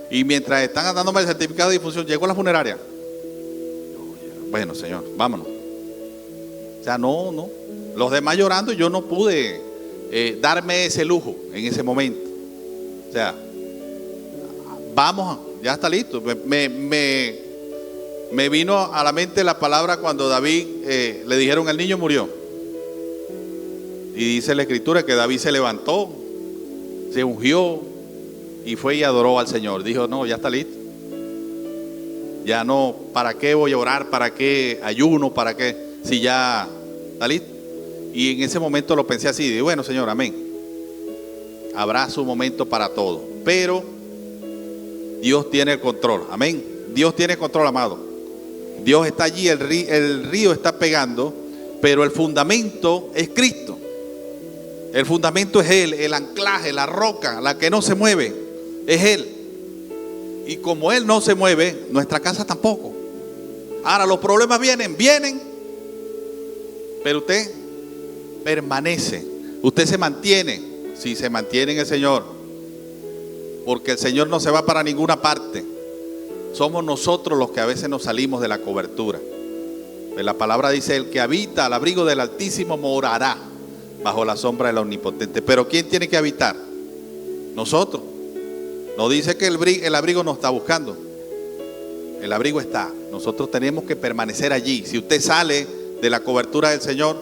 y mientras están dándome el certificado de difunción, llego a la funeraria. Bueno, Señor, vámonos. O sea, no. Los demás llorando, yo no pude darme ese lujo en ese momento. O sea, vamos, ya está listo. Me vino a la mente la palabra cuando David le dijeron el niño murió. Y dice la escritura que David se levantó, se ungió y fue y adoró al Señor. Dijo, no, ya está listo. Ya no, ¿para qué voy a orar? ¿Para qué ayuno? ¿Para qué? Si ya está listo. Y en ese momento lo pensé así, digo, bueno, Señor, amén. Habrá su momento para todo, pero Dios tiene el control, amén. Dios tiene control, amado. Dios está allí, el río está pegando, pero el fundamento es Cristo. El fundamento es Él, el anclaje, la roca, la que no se mueve, es Él. Y como Él no se mueve, nuestra casa tampoco. Ahora los problemas vienen, pero usted permanece, usted se mantiene, si se mantiene en el Señor, porque el Señor no se va para ninguna parte. Somos nosotros los que a veces nos salimos de la cobertura. La palabra dice, el que habita al abrigo del Altísimo morará bajo la sombra del Omnipotente. Pero ¿quién tiene que habitar? Nosotros. No dice que el abrigo nos está buscando. El abrigo está. Nosotros tenemos que permanecer allí. Si usted sale de la cobertura del Señor,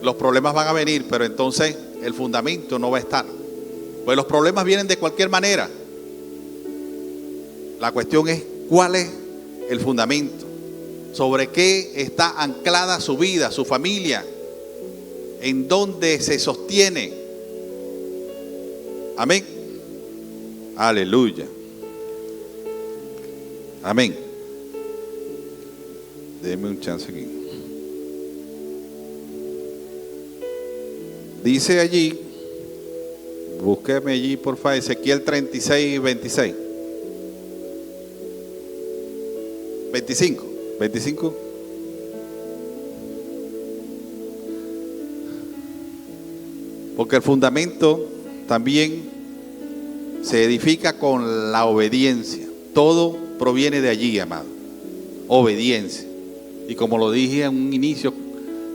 los problemas van a venir, pero entonces el fundamento no va a estar. Pues los problemas vienen de cualquier manera. La cuestión es cuál es el fundamento, sobre qué está anclada su vida, su familia, en dónde se sostiene. Amén. Aleluya. Amén. Deme un chance aquí. Dice allí, búsqueme allí por favor, Ezequiel 36, 26. 25. Porque el fundamento también se edifica con la obediencia. Todo proviene de allí, amado. Obediencia. Y como lo dije en un inicio,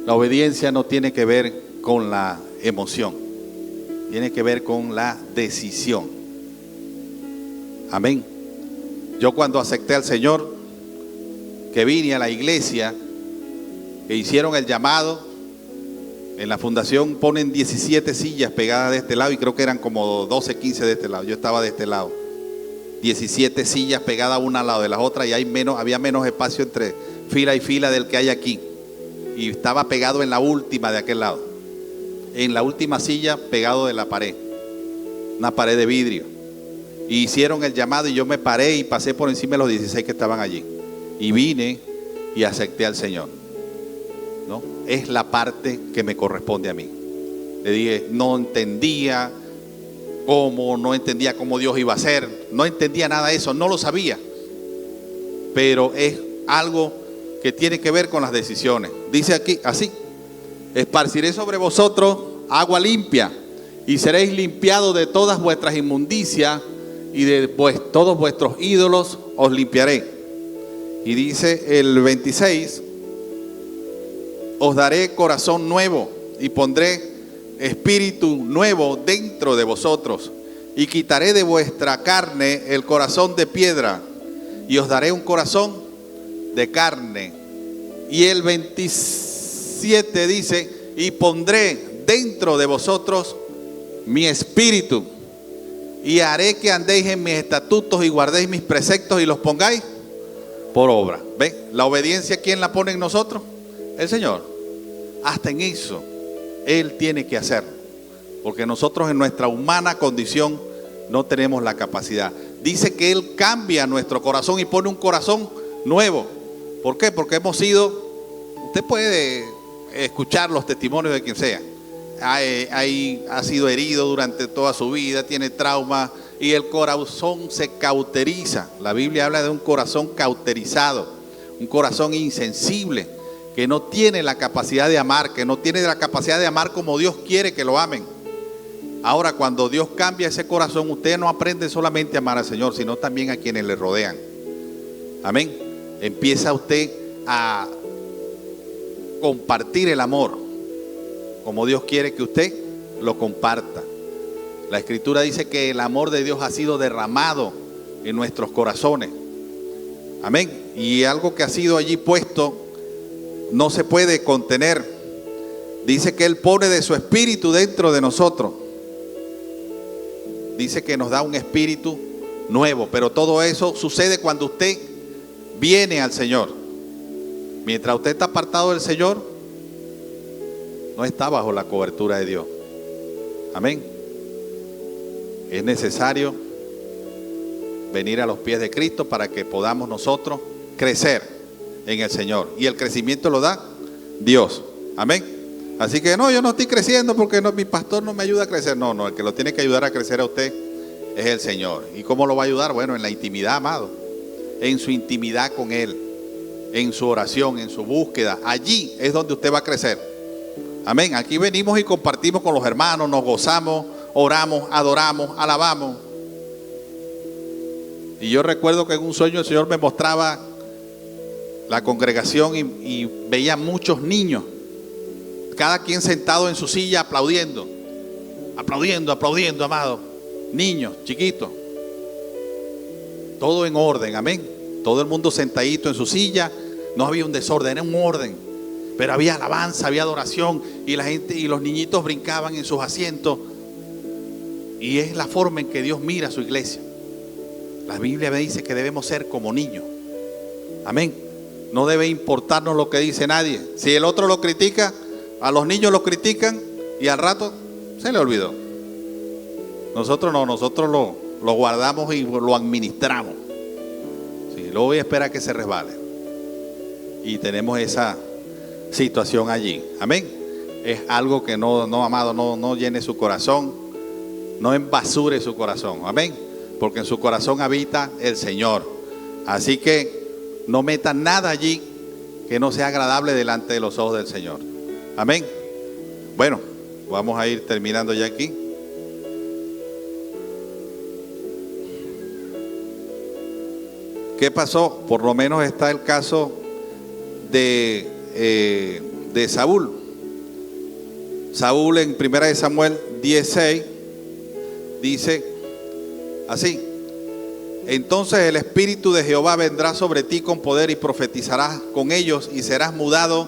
la obediencia no tiene que ver con la emoción, tiene que ver con la decisión. Amén. Yo cuando acepté al Señor, que vine a la iglesia, que hicieron el llamado, en la fundación ponen 17 sillas pegadas de este lado y creo que eran como 12, 15 de este lado. Yo estaba de este lado. 17 sillas pegadas una al lado de las otras y había menos espacio entre fila y fila del que hay aquí. Y estaba pegado en la última de aquel lado. En la última silla pegado de la pared. Una pared de vidrio. Y hicieron el llamado y yo me paré y pasé por encima de los 16 que estaban allí. Y vine y acepté al Señor. ¿No? Es la parte que me corresponde a mí. Le dije, no entendía cómo Dios iba a hacer, no entendía nada de eso, no lo sabía, pero es algo que tiene que ver con las decisiones. Dice aquí así: esparciré sobre vosotros agua limpia y seréis limpiados de todas vuestras inmundicias y de todos vuestros ídolos os limpiaré. Y dice el 26: os daré corazón nuevo y pondré espíritu nuevo dentro de vosotros y quitaré de vuestra carne el corazón de piedra y os daré un corazón de carne. Y el 27 dice: y pondré dentro de vosotros mi espíritu y haré que andéis en mis estatutos y guardéis mis preceptos y los pongáis por obra. ¿Ven? La obediencia, ¿quién la pone en nosotros? El Señor. Hasta en eso Él tiene que hacerlo, porque nosotros en nuestra humana condición no tenemos la capacidad. Dice que Él cambia nuestro corazón y pone un corazón nuevo. ¿Por qué? Porque hemos sido, usted puede escuchar los testimonios de quien sea, ha sido herido durante toda su vida, tiene trauma y el corazón se cauteriza. La Biblia habla de un corazón cauterizado, un corazón insensible, que no tiene la capacidad de amar, que no tiene la capacidad de amar como Dios quiere que lo amen. Ahora, cuando Dios cambia ese corazón, usted no aprende solamente a amar al Señor, sino también a quienes le rodean. Amén. Empieza usted a compartir el amor como Dios quiere que usted lo comparta. La Escritura dice que el amor de Dios ha sido derramado en nuestros corazones. Amén. Y algo que ha sido allí puesto no se puede contener. Dice que Él pone de su espíritu dentro de nosotros. Dice que nos da un espíritu nuevo, pero todo eso sucede cuando usted viene al Señor. Mientras usted está apartado del Señor, no está bajo la cobertura de Dios. Amén. Es necesario venir a los pies de Cristo para que podamos nosotros crecer en el Señor. Y el crecimiento lo da Dios. Amén. Así que no, yo no estoy creciendo porque mi pastor no me ayuda a crecer. No, el que lo tiene que ayudar a crecer a usted es el Señor. ¿Y cómo lo va a ayudar? Bueno, en la intimidad, amado. En su intimidad con Él. En su oración, en su búsqueda. Allí es donde usted va a crecer. Amén. Aquí venimos y compartimos con los hermanos, nos gozamos, oramos, adoramos, alabamos. Y yo recuerdo que en un sueño el Señor me mostraba la congregación y veía muchos niños, cada quien sentado en su silla aplaudiendo, amado. Niños, chiquitos, todo en orden, amén. Todo el mundo sentadito en su silla, no había un desorden, era un orden, pero había alabanza, había adoración y la gente y los niñitos brincaban en sus asientos. Y es la forma en que Dios mira a su iglesia. La Biblia me dice que debemos ser como niños, amén. No debe importarnos lo que dice nadie. Si el otro lo critica, a los niños los critican y al rato se le olvidó. Nosotros no, nosotros lo guardamos y lo administramos. Sí, luego voy a esperar que se resbale. Y tenemos esa situación allí. Amén. Es algo que no amado, no llene su corazón, no embasure su corazón. Amén. Porque en su corazón habita el Señor. Así que no metan nada allí que no sea agradable delante de los ojos del Señor. Amén. Bueno, vamos a ir terminando ya aquí. ¿Qué pasó? Por lo menos está el caso de Saúl. Saúl en 1 Samuel 16 dice así: entonces el Espíritu de Jehová vendrá sobre ti con poder y profetizarás con ellos y serás mudado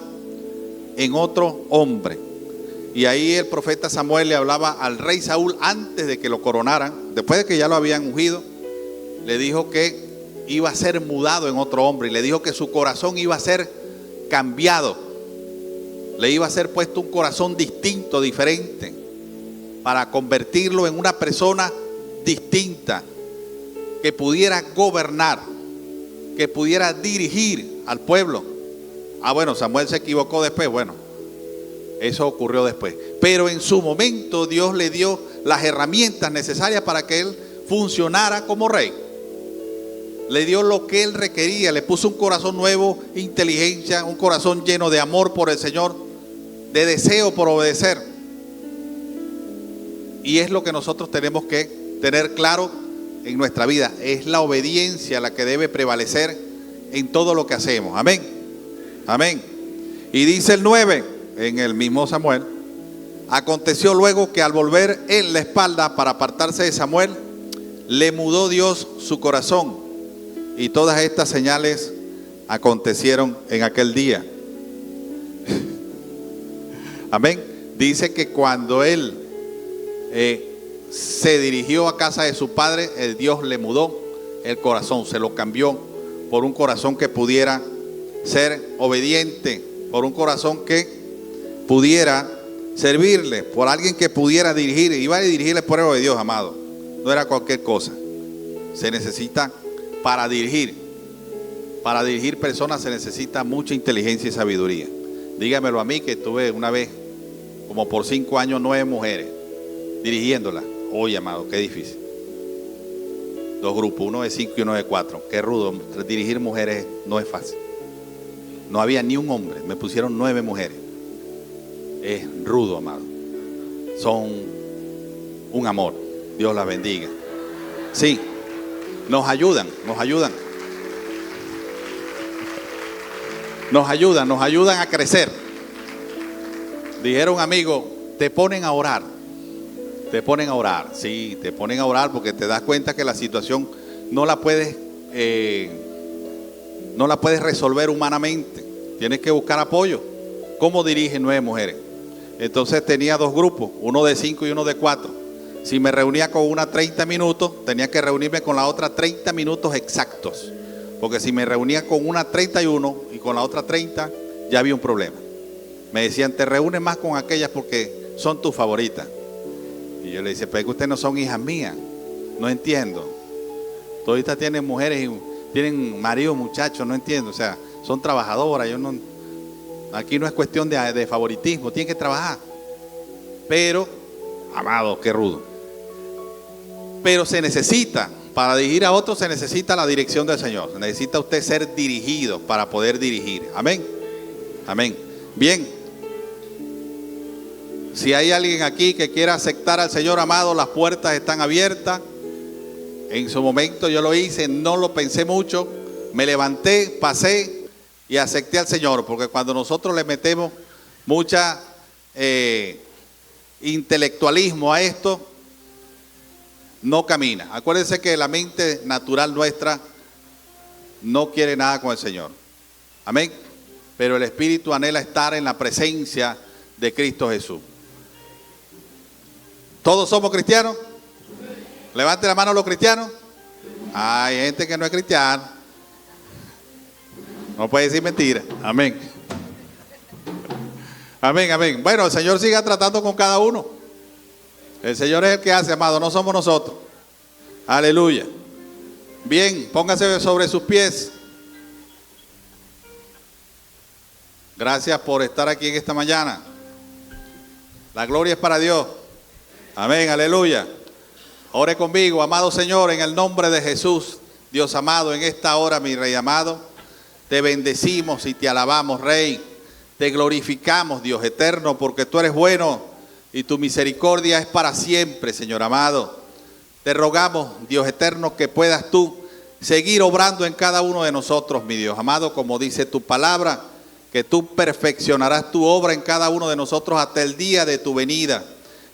en otro hombre. Y ahí el profeta Samuel le hablaba al rey Saúl antes de que lo coronaran, después de que ya lo habían ungido. Le dijo que iba a ser mudado en otro hombre y le dijo que su corazón iba a ser cambiado. Le iba a ser puesto un corazón distinto, diferente, para convertirlo en una persona distinta, que pudiera gobernar, que pudiera dirigir al pueblo. Bueno, Samuel se equivocó después, bueno, eso ocurrió después. Pero en su momento Dios le dio las herramientas necesarias para que él funcionara como rey. Le dio lo que él requería, le puso un corazón nuevo, inteligencia, un corazón lleno de amor por el Señor, de deseo por obedecer. Y es lo que nosotros tenemos que tener claro en nuestra vida. Es la obediencia la que debe prevalecer en todo lo que hacemos. Amén. Amén. Y dice el 9, en el mismo Samuel: aconteció luego que al volver él la espalda para apartarse de Samuel, le mudó Dios su corazón. Y todas estas señales acontecieron en aquel día. Amén. Dice que cuando él se dirigió a casa de su padre, el Dios le mudó el corazón, se lo cambió por un corazón que pudiera ser obediente, por un corazón que pudiera servirle, por alguien que pudiera dirigir. Iba a dirigirle por el de Dios, amado. No era cualquier cosa. Se necesita para dirigir personas, se necesita mucha inteligencia y sabiduría. Dígamelo a mí, que tuve una vez, como por 5 años, 9 mujeres dirigiéndolas. Oye, amado, qué difícil. 2 grupos, uno de 5 y uno de 4. Qué rudo. Dirigir mujeres no es fácil. No había ni un hombre, me pusieron 9 mujeres. Es rudo, amado. Son un amor. Dios las bendiga. Sí, nos ayudan. Nos ayudan a crecer. Dijeron, amigo, te ponen a orar. Sí, te ponen a orar porque te das cuenta que la situación no la puedes resolver humanamente. Tienes que buscar apoyo. ¿Cómo dirigen 9 mujeres? Entonces tenía 2 grupos, uno de 5 y uno de 4. Si me reunía con una 30 minutos, tenía que reunirme con la otra 30 minutos exactos. Porque si me reunía con una 31 y con la otra 30, ya había un problema. Me decían, te reúnes más con aquellas porque son tus favoritas. Y yo le decía, pero es que ustedes no son hijas mías. No entiendo. Toditas tienen mujeres y tienen maridos, muchachos, no entiendo. O sea, son trabajadoras. Aquí no es cuestión de favoritismo, tienen que trabajar. Pero, amado, qué rudo. Pero se necesita, para dirigir a otros se necesita la dirección del Señor. Necesita usted ser dirigido para poder dirigir. Amén. Amén. Bien. Si hay alguien aquí que quiera aceptar al Señor, amado, las puertas están abiertas. En su momento yo lo hice, no lo pensé mucho. Me levanté, pasé y acepté al Señor. Porque cuando nosotros le metemos mucha intelectualismo a esto, no camina. Acuérdense que la mente natural nuestra no quiere nada con el Señor. Amén. Pero el Espíritu anhela estar en la presencia de Cristo Jesús. ¿Todos somos cristianos? Levante la mano los cristianos. Hay gente que no es cristiana. No puede decir mentira. Amén. Amén, amén. Bueno, el Señor siga tratando con cada uno. El Señor es el que hace, amado, no somos nosotros. Aleluya. Bien, póngase sobre sus pies. Gracias por estar aquí en esta mañana. La gloria es para Dios. Amén, aleluya. Ore conmigo, amado Señor, en el nombre de Jesús. Dios amado, en esta hora, mi Rey amado, te bendecimos y te alabamos, Rey. Te glorificamos, Dios eterno, porque tú eres bueno y tu misericordia es para siempre, Señor amado. Te rogamos, Dios eterno, que puedas tú seguir obrando en cada uno de nosotros, mi Dios amado, como dice tu palabra, que tú perfeccionarás tu obra en cada uno de nosotros hasta el día de tu venida.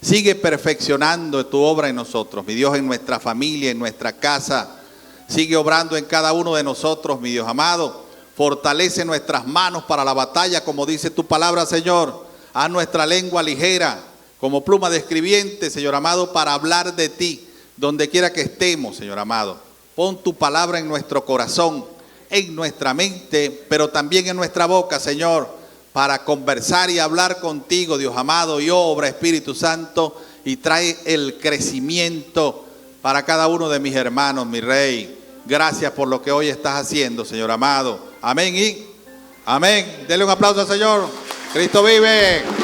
Sigue perfeccionando tu obra en nosotros, mi Dios, en nuestra familia, en nuestra casa. Sigue obrando en cada uno de nosotros, mi Dios amado. Fortalece nuestras manos para la batalla, como dice tu palabra, Señor. Haz nuestra lengua ligera, como pluma de escribiente, Señor amado, para hablar de ti, donde quiera que estemos, Señor amado. Pon tu palabra en nuestro corazón, en nuestra mente, pero también en nuestra boca, Señor, para conversar y hablar contigo, Dios amado, y obra, Espíritu Santo, y trae el crecimiento para cada uno de mis hermanos, mi Rey. Gracias por lo que hoy estás haciendo, Señor amado. Amén y amén. Denle un aplauso al Señor. Cristo vive.